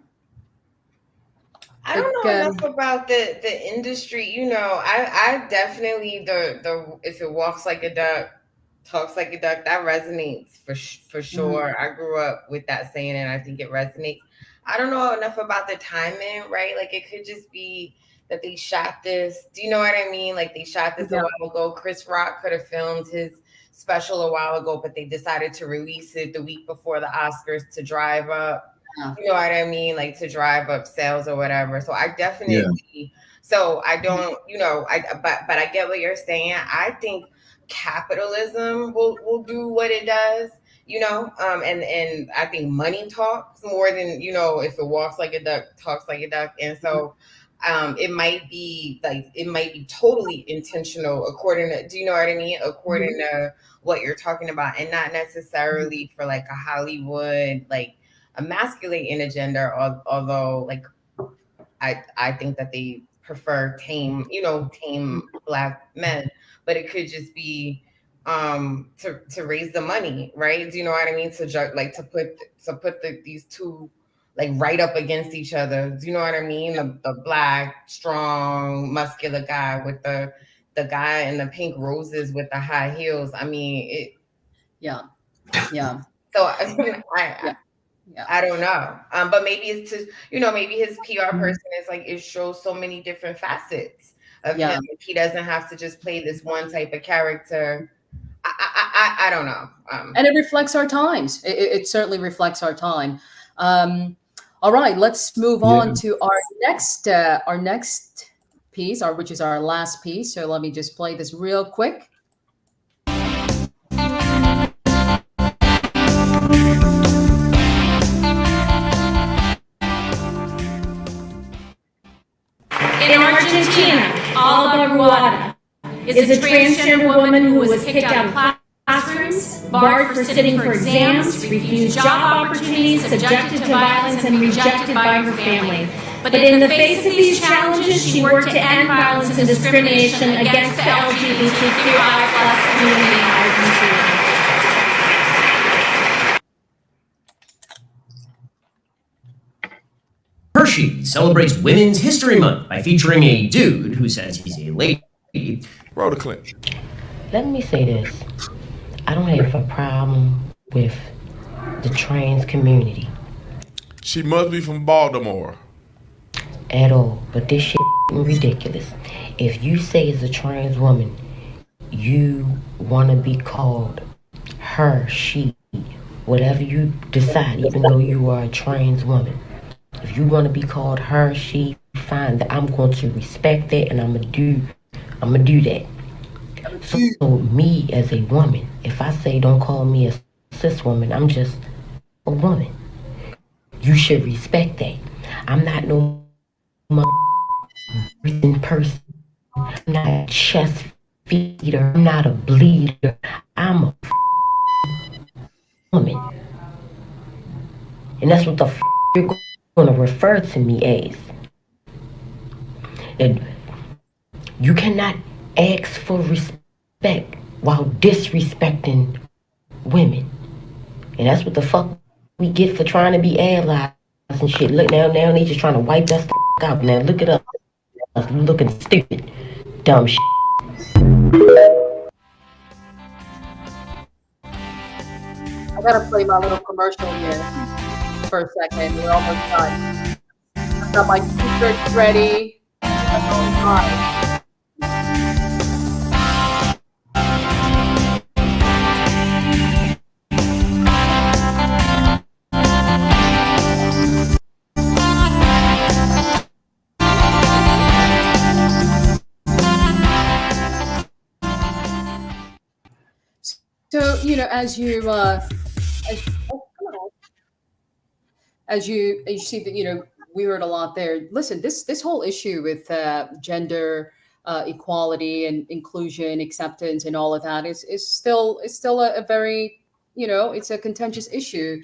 I don't know enough about the industry. You know, I definitely the if it walks like a duck, talks like a duck, that resonates for sure. I grew up with that saying, and I think it resonates. I don't know enough about the timing, right? Like it could just be that they shot this. Do you know what I mean? Like they shot this a while ago. Chris Rock could have filmed his special a while ago, but they decided to release it the week before the Oscars to drive up. You know what I mean? Like to drive up sales or whatever. So I definitely, so I don't, you know, but I get what you're saying. I think capitalism will do what it does, you know, and I think money talks more than, you know, if it walks like a duck, talks like a duck. And so it might be totally intentional according to, do you know what I mean? According to what you're talking about, and not necessarily for like a Hollywood, like emasculating agenda, although like I think that they prefer tame Black men, but it could just be to raise the money, right? Do you know what I mean? To put these two like right up against each other. Do you know what I mean? The Black, strong, muscular guy with the guy in the pink roses with the high heels. I mean,
yeah.
So I don't know. But maybe it's to, you know, maybe his PR person is like, it shows so many different facets of him. If he doesn't have to just play this one type of character. I don't know.
And it reflects our times. It certainly reflects our time. All right, let's move on to our next piece, which is our last piece. So let me just play this real quick.
In Argentina, Alba Rueda is a transgender woman who was kicked out of classrooms, barred for sitting for exams, refused job opportunities, subjected to violence, and rejected by her family. But in the face of these challenges, she worked to end violence and discrimination against the LGBTQI+ community in Argentina.
Hershey celebrates Women's History Month by featuring a dude who says he's a lady.
Roll the clip.
Let me say this. I don't have a problem with the trans community.
She must be from Baltimore.
At all. But this shit ridiculous. If you say as a trans woman, you want to be called her, she, whatever you decide, even though you are a trans woman. If you want to be called her, she, fine. That I'm going to respect that, and I'm gonna do that. So me as a woman, if I say don't call me a cis woman, I'm just a woman. You should respect that. I'm not no person. I'm not a chest feeder. I'm not a bleeder. I'm a woman, and that's what the you're going to refer to me as. And you cannot ask for respect while disrespecting women. And that's what the fuck we get for trying to be allies and shit. Look now they just trying to wipe us the out. Now look at us looking stupid. Dumb shit.
I gotta play my little commercial here for a second. We're almost done. I've got my t-shirts ready. That's all time. So, you know, as you see that, you know, we heard a lot there. Listen, this whole issue with gender equality and inclusion, acceptance, and all of that is still a very, you know, it's a contentious issue.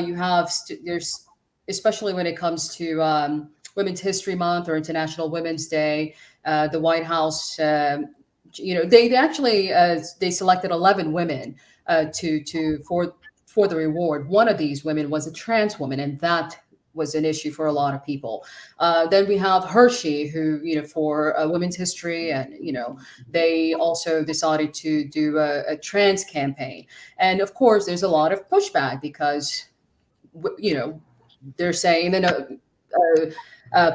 You have there's, especially when it comes to Women's History Month or International Women's Day, the White House. You know, they actually they selected 11 women for the reward. One of these women was a trans woman, and that was an issue for a lot of people. Then we have Hershey, who, for women's history, and, they also decided to do a trans campaign. And of course, there's a lot of pushback because, they're saying that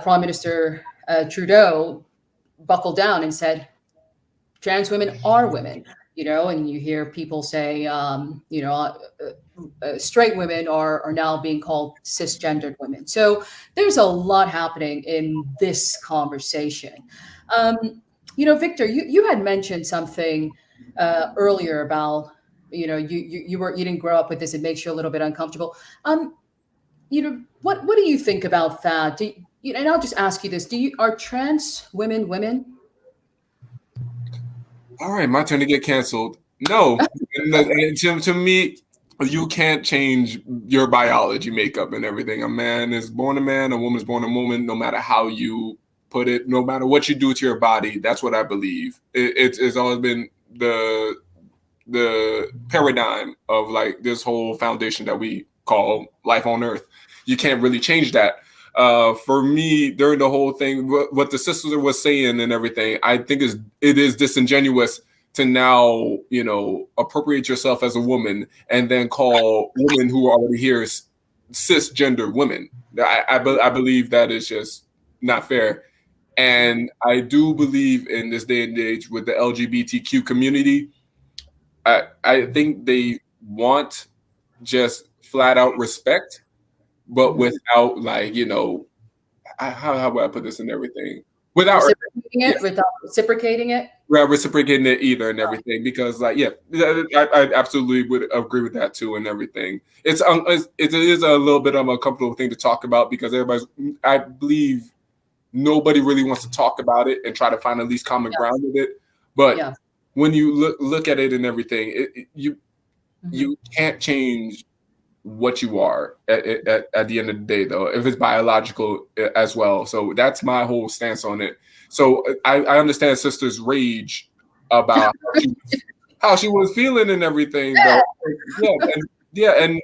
Prime Minister Trudeau buckled down and said, trans women are women, and you hear people say, straight women are now being called cisgendered women. So there's a lot happening in this conversation. Victor, you had mentioned something earlier about, you didn't grow up with this. It makes you a little bit uncomfortable. What do you think about that? And I'll just ask you this: are trans women women?
All right, my turn to get canceled. No, and to me, you can't change your biology makeup and everything. A man is born a man, a woman is born a woman, no matter how you put it, no matter what you do to your body. That's what I believe. It's always been the paradigm of like this whole foundation that we call life on earth. You can't really change that. For me, during the whole thing, what the sister was saying and everything, I think it is disingenuous to now, appropriate yourself as a woman and then call women who are already here cisgender women. I believe that is just not fair. And I do believe in this day and age with the LGBTQ community, I think they want just flat out respect, but without like, how would I put this in everything? Without
reciprocating it?
Well, reciprocating it either and everything, because like, I absolutely would agree with that too and everything. It is a little bit of a uncomfortable thing to talk about because I believe nobody really wants to talk about it and try to find at least common ground with it. But when you look at it and everything, you can't change what you are at the end of the day, though, if it's biological as well. So that's my whole stance on it. So I understand sister's rage about how she was feeling and everything. And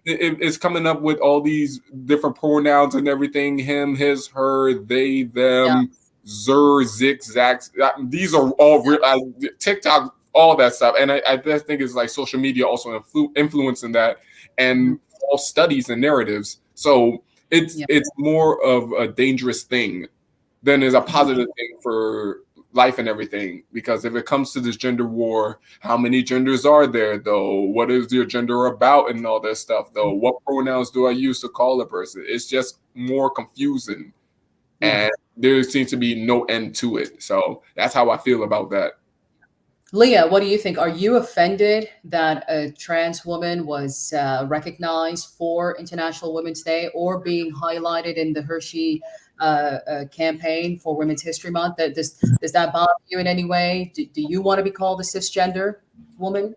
it's coming up with all these different pronouns and everything: him, his, her, they, them, zer, zig, zags. These are all real. TikTok, all that stuff. And I just think it's like social media also influencing that, and false studies and narratives. So it's more of a dangerous thing than is a positive thing for life and everything. Because if it comes to this gender war, how many genders are there though? What is your gender about and all that stuff though? What pronouns do I use to call a person? It's just more confusing. And there seems to be no end to it. So that's how I feel about that.
Liyah, what do you think? Are you offended that a trans woman was recognized for International Women's Day or being highlighted in the Hershey campaign for Women's History Month? Does that bother you in any way? Do you want to be called a cisgender woman?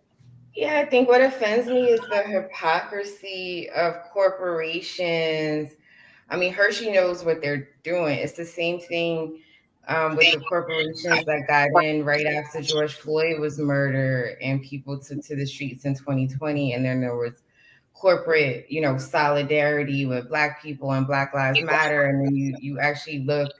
Yeah, I think what offends me is the hypocrisy of corporations. I mean, Hershey knows what they're doing. It's the same thing with the corporations that got in right after George Floyd was murdered and people took to the streets in 2020. And then there was corporate, solidarity with Black people and Black Lives Matter. And then you actually look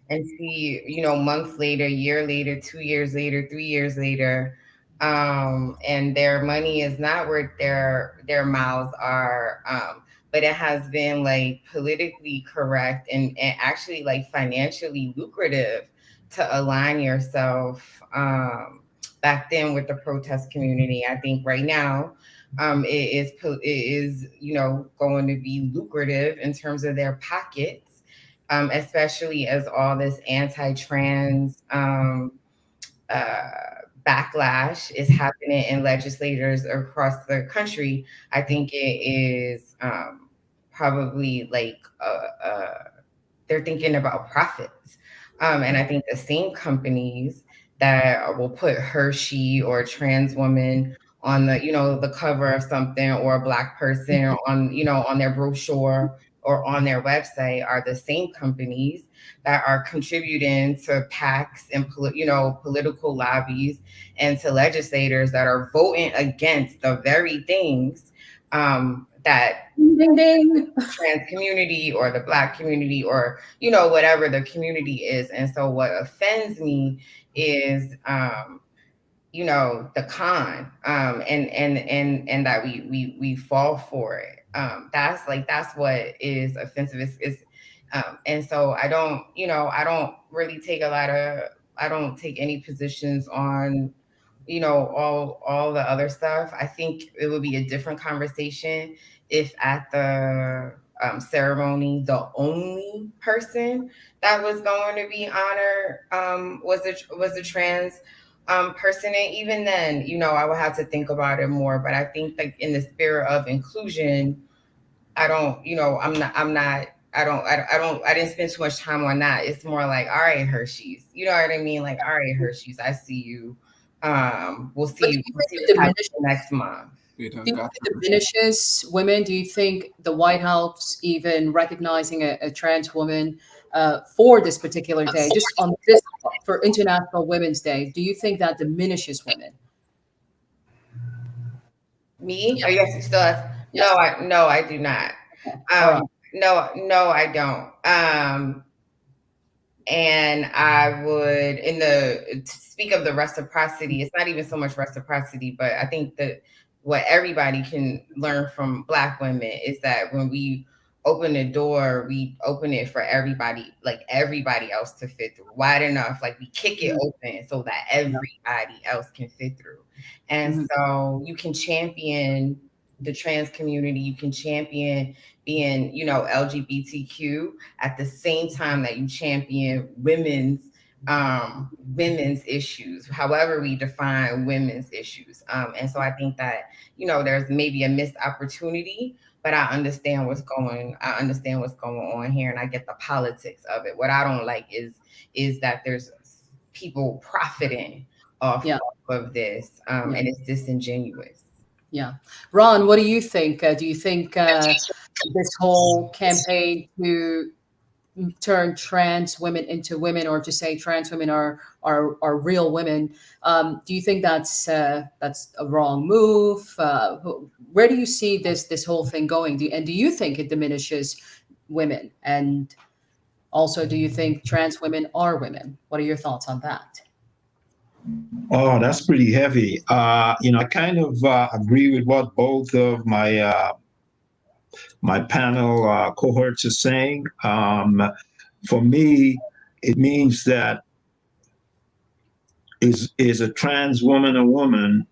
and see, months later, year later, 2 years later, 3 years later, and their money is not where their mouths are. But it has been like politically correct and actually like financially lucrative to align yourself back then with the protest community. I think right now it is going to be lucrative in terms of their pockets, especially as all this anti-trans backlash is happening in legislators across the country. I think it is probably like they're thinking about profits. And I think the same companies that will put Hershey or a trans woman on the, the cover of something, or a Black person on their brochure or on their website are the same companies that are contributing to PACs and political lobbies and to legislators that are voting against the very things that
Ding ding.
trans community or the Black community or, you know, whatever the community is. And so what offends me is, you know, the and that we fall for it. That's what is offensive. And so I don't really take I don't take any positions on, you know, all the other stuff. I think it would be a different conversation if at the ceremony the only person that was going to be honored was a trans person, and even then, you know, I would have to think about it more. But I think, like, in the spirit of inclusion, I don't, you know, I didn't spend too much time on that. It's more like, all right, Hershey's, you know what I mean? Like, all right, Hershey's, I see you. We'll see you next month.
Do you think it diminishes women? Do you think the White House even recognizing a trans woman for this particular day, just on this for International Women's Day, do you think that diminishes women?
Me? Yeah. Oh, yes, you still ask. Yes. No, I do not. Right. No, I don't. And I would, to speak of the reciprocity, it's not even so much reciprocity, but I think that what everybody can learn from Black women is that when we open the door, we open it for everybody, like everybody else to fit through wide enough. Like, we kick it open so that everybody else can fit through. And so you can champion the trans community, you can champion being, you know, LGBTQ at the same time that you champion women's issues, however we define women's issues. And so I think that, you know, there's maybe a missed opportunity, but I understand what's going on here, and I get the politics of it. What I don't like is that there's people profiting off of this, and it's disingenuous.
Yeah. Ron, what do you think? Do you think this whole campaign to turn trans women into women, or to say trans women are real women, do you think that's a wrong move? Where do you see this whole thing going? Do you think it diminishes women? And also, do you think trans women are women? What are your thoughts on that?
Oh, that's pretty heavy. You know, I kind of agree with what both of my panel cohorts are saying. For me, it means that is a trans woman a woman?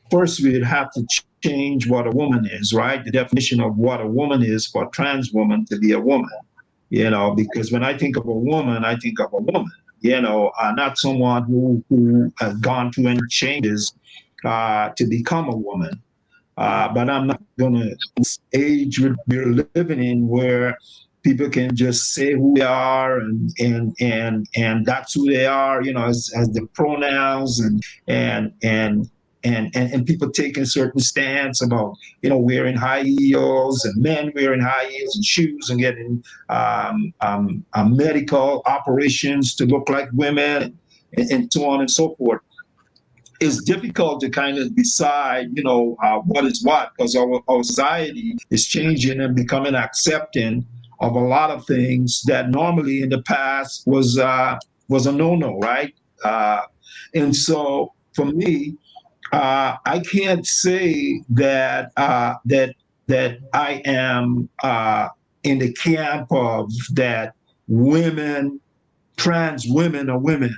First, we'd have to change what a woman is, right? The definition of what a woman is for a trans woman to be a woman. You know, because when I think of a woman, I think of a woman. You know, not someone who has gone through any changes to become a woman. But I'm not going to age we're living in where people can just say who they are and that's who they are. You know, as the pronouns and people taking certain stance about, you know, wearing high heels and men wearing high heels and shoes and getting medical operations to look like women and so on and so forth. It's difficult to kind of decide, you know, what is what, because our society is changing and becoming accepting of a lot of things that normally in the past was a no-no, right? And so for me, I can't say that that I am in the camp of that trans women are women.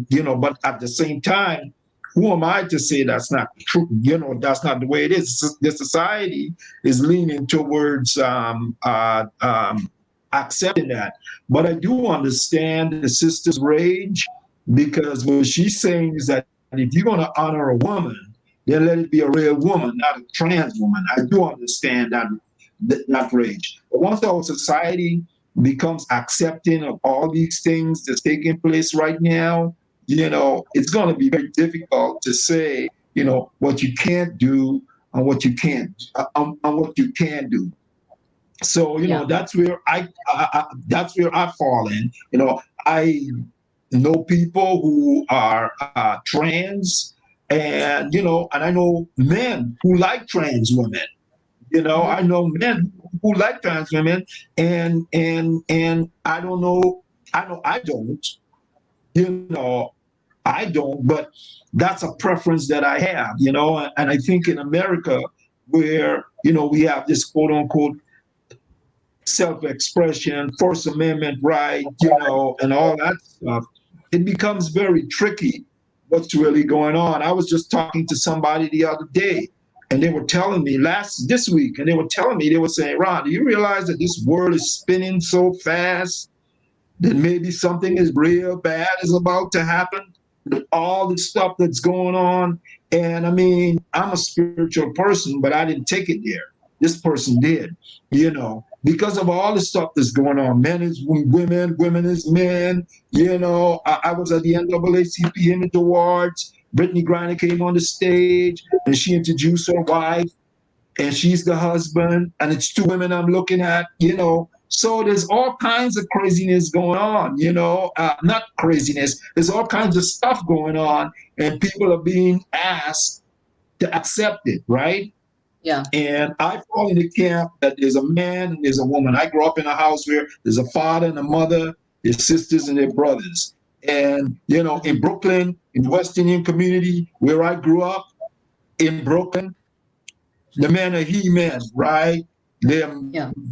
You know, but at the same time, who am I to say that's not true? You know, that's not the way it is. The society is leaning towards accepting that. But I do understand the sister's rage, because what she's saying is that if you're going to honor a woman, then let it be a real woman, not a trans woman. I do understand that rage. But once our society becomes accepting of all these things that's taking place right now, you know, it's going to be very difficult to say, you know, what you can't do and what you can't do. So, you know, that's where I fall in. You know, I know people who are trans And, and I know men who like trans women. I know men who like trans women, and I don't know. I don't. I don't. But that's a preference that I have. And I think in America, where we have this quote unquote self-expression, First Amendment right, and all that stuff, it becomes very tricky what's really going on. I was just talking to somebody the other day, and they were telling me this week, and they were saying, Ron, do you realize that this world is spinning so fast that maybe something is real bad is about to happen with all the stuff that's going on? And I mean, I'm a spiritual person, but I didn't take it there. This person did, because of all the stuff that's going on. Men is women, women is men. I was at the NAACP Image Awards. Brittany Griner came on the stage and she introduced her wife, and she's the husband, and it's two women I'm looking at, So there's all kinds of craziness going on, not craziness. There's all kinds of stuff going on, and people are being asked to accept it, right?
Yeah.
And I fall in the camp that there's a man and there's a woman. I grew up in a house where there's a father and a mother, their sisters and their brothers. And, in Brooklyn, in the West Indian community where I grew up, in Brooklyn, the men are he-men, right? They're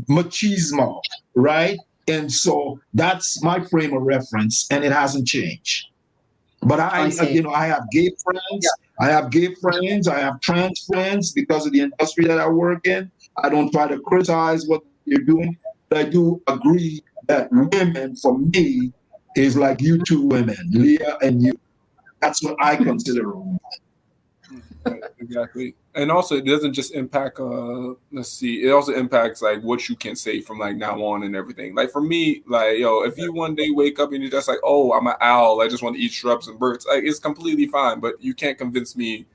machismo, right? And so that's my frame of reference, and it hasn't changed. But I have gay friends. I have gay friends. I have trans friends because of the industry that I work in. I don't try to criticize what they're doing, but I do agree that women, for me, is like you two women, Liyah and you. That's what I consider a woman.
Exactly. And also, it doesn't just impact, it also impacts like what you can say from like now on and everything. Like for me, like, if you one day wake up and you're just like, oh, I'm an owl, I just want to eat shrubs and birds, like it's completely fine. But you can't convince me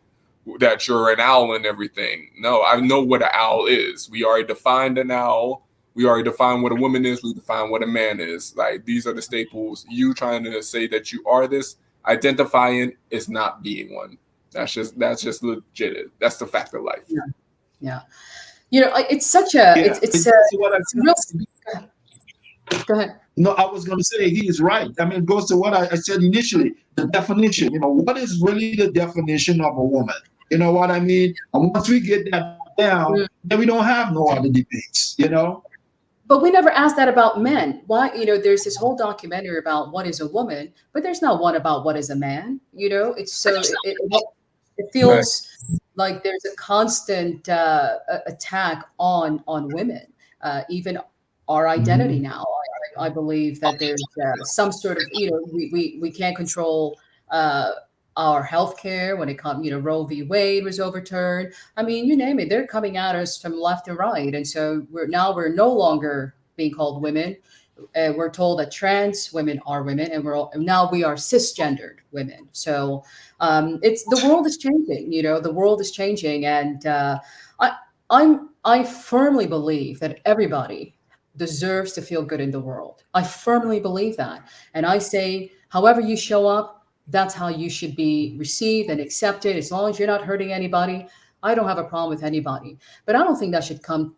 that you're an owl and everything. No, I know what an owl is. We already defined an owl. We already defined what a woman is. We define what a man is. Like these are the staples. You trying to say that you are this, identifying is not being one. That's just legit. That's the fact of life.
Yeah. It's such a it's real. Go ahead.
No, I was going to say he is right. I mean, it goes to what I said initially. The definition. What is really the definition of a woman? You know what I mean? And once we get that down, then we don't have no other debates.
But we never asked that about men. Why? There's this whole documentary about what is a woman, but there's not one about what is a man. It's so it feels like there's a constant attack on women, even our identity now. I believe that there's some sort of, we can't control our healthcare when it comes, Roe v. Wade was overturned. I mean, you name it, they're coming at us from left and right. And so we're no longer being called women. We're told that trans women are women, and now we are cisgendered women. So the world is changing. The world is changing, and I firmly believe that everybody deserves to feel good in the world. I firmly believe that, and I say, however you show up, that's how you should be received and accepted. As long as you're not hurting anybody, I don't have a problem with anybody. But I don't think that should come.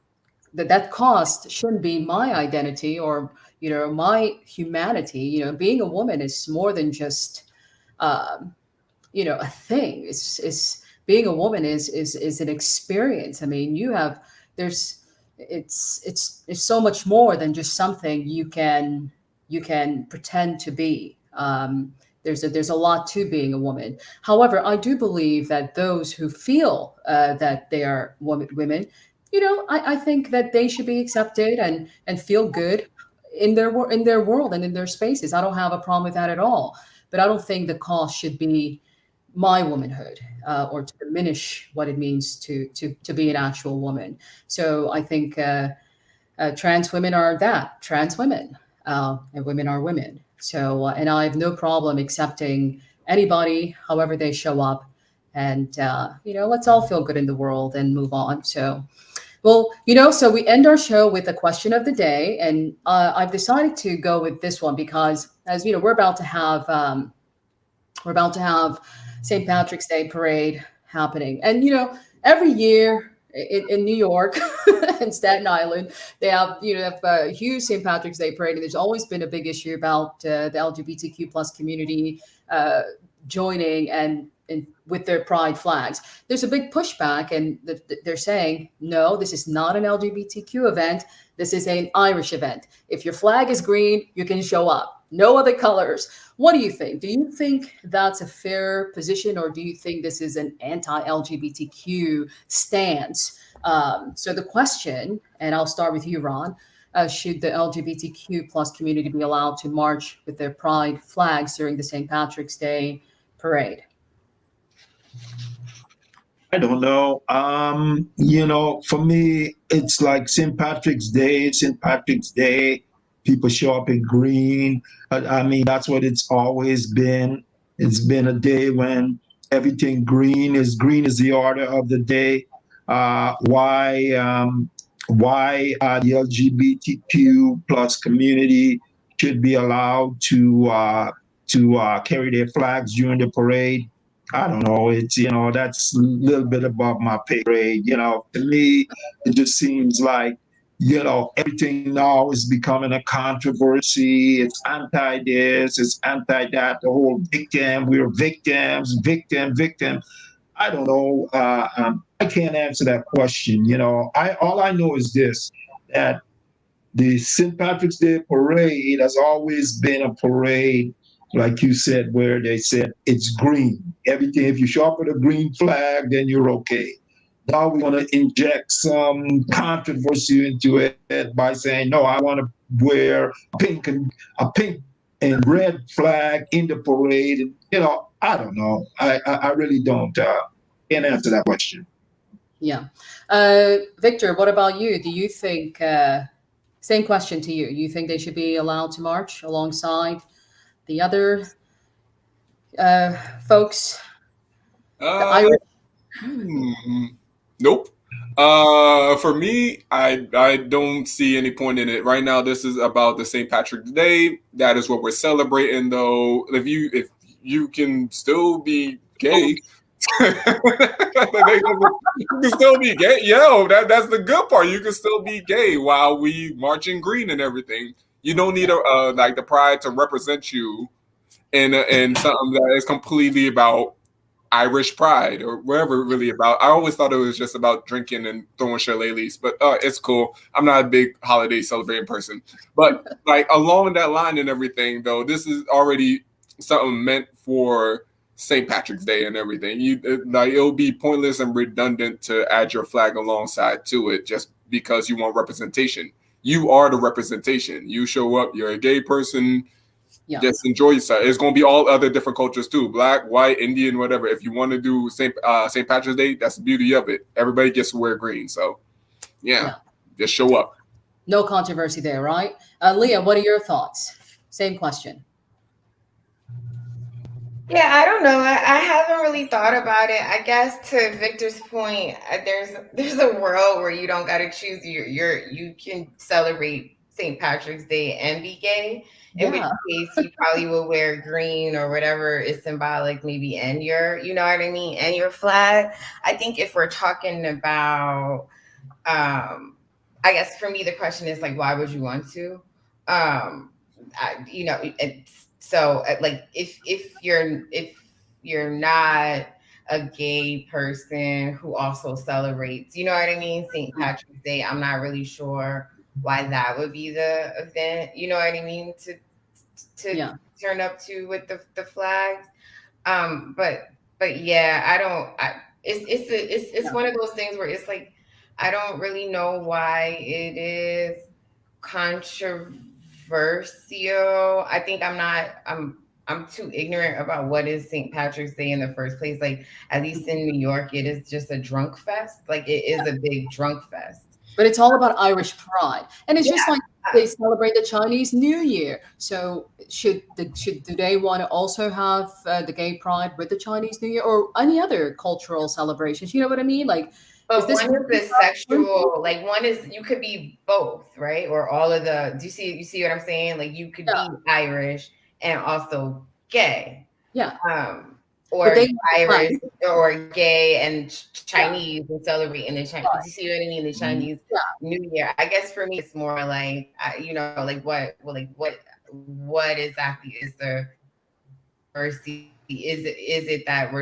That cost shouldn't be my identity or my humanity. Being a woman is more than just a thing. It's being a woman is an experience. I mean, it's so much more than just something you can pretend to be. There's a lot to being a woman. However, I do believe that those who feel that they are women, I think that they should be accepted and feel good in their world and in their spaces. I don't have a problem with that at all. But I don't think the cost should be my womanhood or to diminish what it means to be an actual woman. So I think trans women are trans women, and women are women. So and I have no problem accepting anybody, however they show up, and let's all feel good in the world and move on. So. Well, so we end our show with a question of the day, and I've decided to go with this one because, as we're about to have St. Patrick's Day parade happening. And, you know, every year in New York and Staten Island, they have, you know, a huge St. Patrick's Day parade. And there's always been a big issue about the LGBTQ plus community joining and with their pride flags. There's a big pushback, and they're saying, no, this is not an LGBTQ event. This is an Irish event. If your flag is green, you can show up. No other colors. What do you think? Do you think that's a fair position, or do you think this is an anti-LGBTQ stance? So the question, and I'll start with you, Ron, should the LGBTQ plus community be allowed to march with their pride flags during the St. Patrick's Day parade?
I don't know. You know, for me, it's like St. Patrick's Day. St. Patrick's Day, people show up in green. I mean, that's what it's always been. It's been a day when everything green is the order of the day. Why the LGBTQ plus community should be allowed to carry their flags during the parade? I don't know. It's, you know, that's a little bit above my pay grade. You know, to me, it just seems like, you know, everything now is becoming a controversy. It's anti this, it's anti that. The whole victim, we're victims, victim. I don't know. I can't answer that question. You know, all I know is this, that the St. Patrick's Day parade has always been a parade, like you said, where they said it's green. Everything, if you show up with a green flag, then you're okay. Now we're going to inject some controversy into it by saying, no, I want to wear a pink and red flag in the parade. And, you know, I don't know. I really don't can't answer that question.
Yeah. Victor, what about you? Do you think, same question to you, you think they should be allowed to march alongside the other folks?
Nope. For me, I don't see any point in it right now. This is about the St. Patrick's Day. That is what we're celebrating, though. If you can still be gay, you can still be gay. Yo, that's the good part. You can still be gay while we march in green and everything. You don't need like the pride to represent you in something that is completely about Irish pride or whatever really about. I always thought it was just about drinking and throwing shillelaghs, but it's cool. I'm not a big holiday celebrating person, but like along that line and everything, though, this is already something meant for St. Patrick's Day and everything. It'll be pointless and redundant to add your flag alongside to it just because you want representation. You are the representation. You show up, you're a gay person. Yeah. Just enjoy yourself. It's going to be all other different cultures too. Black, white, Indian, whatever. If you want to do St. Patrick's Day, that's the beauty of it. Everybody gets to wear green. So, yeah, just show up.
No controversy there, right? Liyah, what are your thoughts? Same question.
Yeah, I don't know. I haven't really thought about it. I guess to Victor's point, there's a world where you don't got to choose. You can celebrate St. Patrick's Day and be gay. In which case, you probably will wear green or whatever is symbolic, maybe, and you know what I mean, and your flag. I think if we're talking about, I guess for me, the question is like, why would you want to? You know, so like if you're not a gay person who also celebrates, you know what I mean, St. Patrick's Day, I'm not really sure why that would be the event, you know what I mean, to turn up to with the flags. But yeah, it's one of those things where it's like, I don't really know why it is controversial. I think I'm too ignorant about what is St. Patrick's Day in the first place. Like, at least in New York, it is just a drunk fest. Like, it is a big drunk fest.
But it's all about Irish pride. And it's just like they celebrate the Chinese New Year. So do they want to also have the gay pride with the Chinese New Year or any other cultural celebrations? You know what I mean? Like,
but one is the sexual, like one is, you could be both, right? Or all of the, you see what I'm saying? Like, you could be Irish and also gay.
Yeah.
or
they
Irish or gay and Chinese and celebrating the Chinese. You see what I mean? The Chinese New Year. I guess for me, it's more like like what exactly is the diversity? Is it that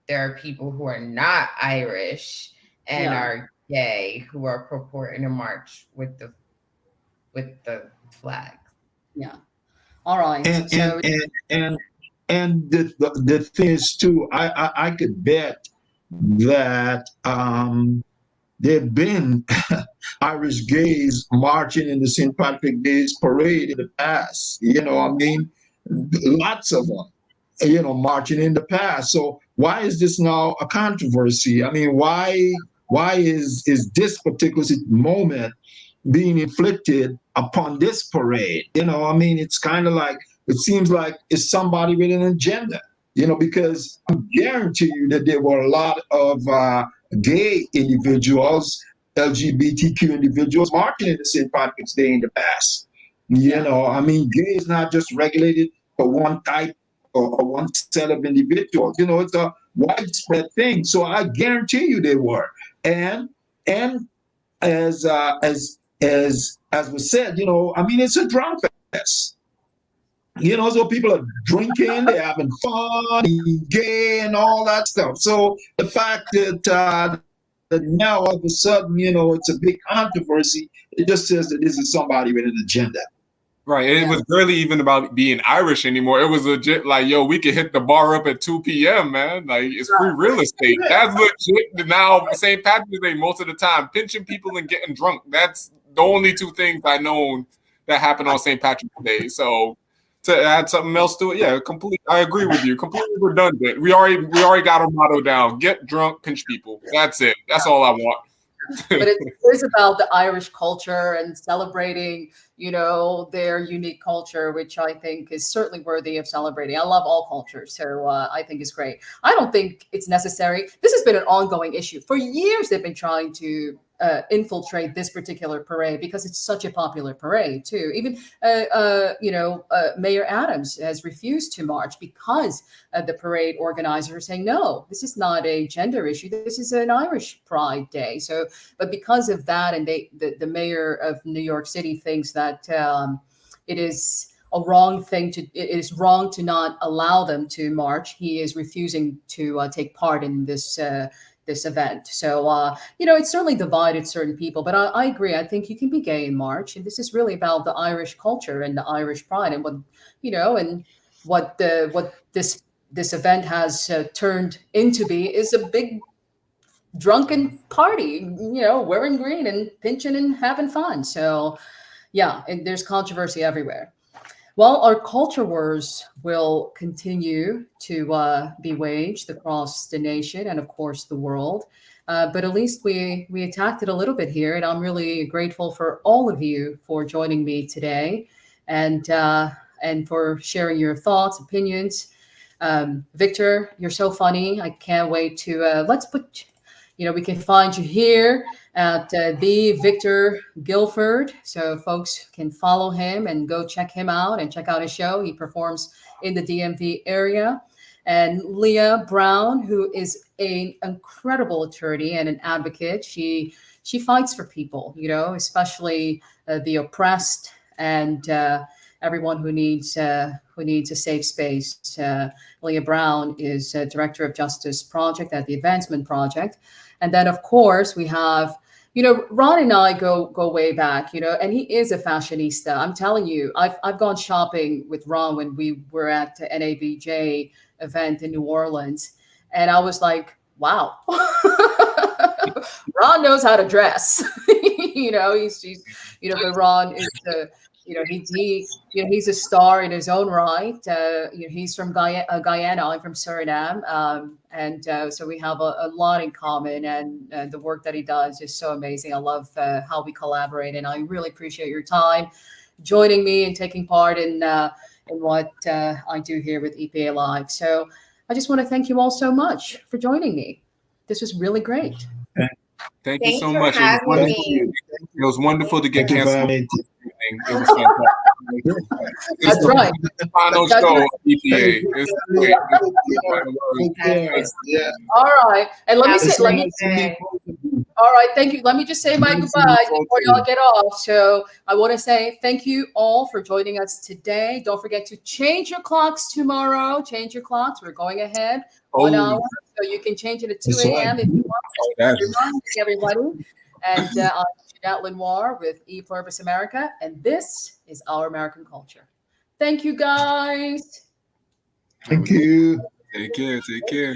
there are people who are not Irish and are gay who are purporting to march with the flag?
Yeah. All right.
And the thing is too, I could bet that there've been Irish gays marching in the St. Patrick Day's parade in the past. I mean, lots of them, marching in the past. So why is this now a controversy? I mean, why is this particular moment being inflicted upon this parade? I mean, it's kind of like, it seems like it's somebody with an agenda, because I guarantee you that there were a lot of gay individuals, LGBTQ individuals marching in the St. Patrick's Day in the past. I mean, gay is not just regulated for one type or one set of individuals. It's a widespread thing. So I guarantee you they were. And as was said, I mean, it's a drunk fest. So people are drinking, they're having fun, being gay and all that stuff. So the fact that now all of a sudden, it's a big controversy, it just says that this is somebody with an agenda.
Right. It was barely even about being Irish anymore. It was legit like, yo, we could hit the bar up at 2 p.m., man. Like, it's free real estate. That's legit. Now, St. Patrick's Day, most of the time, pinching people and getting drunk. That's the only two things I know that happen on St. Patrick's Day. So to add something else to it, yeah, I agree with you. Completely redundant. We already got our motto down. Get drunk, pinch people. That's it. That's all I want.
But it is about the Irish culture and celebrating, their unique culture, which I think is certainly worthy of celebrating. I love all cultures, so I think it's great. I don't think it's necessary. This has been an ongoing issue. For years, they've been trying to infiltrate this particular parade because it's such a popular parade too. Even Mayor Adams has refused to march because the parade organizers are saying, no, this is not a gender issue. This is an Irish Pride Day. So, but because of that, and the mayor of New York City thinks that it is it is wrong to not allow them to march. He is refusing to take part in this event. So, it's certainly divided certain people, but I agree. I think you can be gay in March. And this is really about the Irish culture and the Irish pride and what this event has turned into is a big drunken party, wearing green and pinching and having fun. So yeah, and there's controversy everywhere. Well, our culture wars will continue to be waged across the nation and, of course, the world. But at least we attacked it a little bit here, and I'm really grateful for all of you for joining me today and for sharing your thoughts, opinions. Victor, you're so funny. I can't wait to we can find you here at the Victor Guildford, so folks can follow him and go check him out and check out his show. He performs in the DMV area. And Liyah Brown, who is an incredible attorney and an advocate, she fights for people, especially the oppressed and everyone who needs a safe space. Liyah Brown is Director of Justice Project at the Advancement Project. And then, of course, we have, Ron and I go way back, and he is a fashionista. I'm telling you, I've gone shopping with Ron when we were at the NABJ event in New Orleans. And I was like, wow, Ron knows how to dress. But Ron is he's a star in his own right. He's from Guyana. I'm from Suriname. And so we have a lot in common, and the work that he does is so amazing. I love how we collaborate, and I really appreciate your time joining me and taking part in what I do here with EPA Live. So I just want to thank you all so much for joining me. This was really great.
Thank you so much. It was wonderful to get canceled. It was fantastic.
That's right.
The final
That's
show
right.
of EPA. It's great.
Yeah.
All right. And let me say, all right, thank you. Let me just say my goodbyes before y'all get off. So I want to say thank you all for joining us today. Don't forget to change your clocks tomorrow. Change your clocks. We're going ahead 1 hour. So you can change it at 2 a.m. if you want. Reminding everybody. And I'm Jeanette Lenoir with E Pluribus America. And this is Our American Culture. Thank you, guys.
Thank you.
Take care. Take care.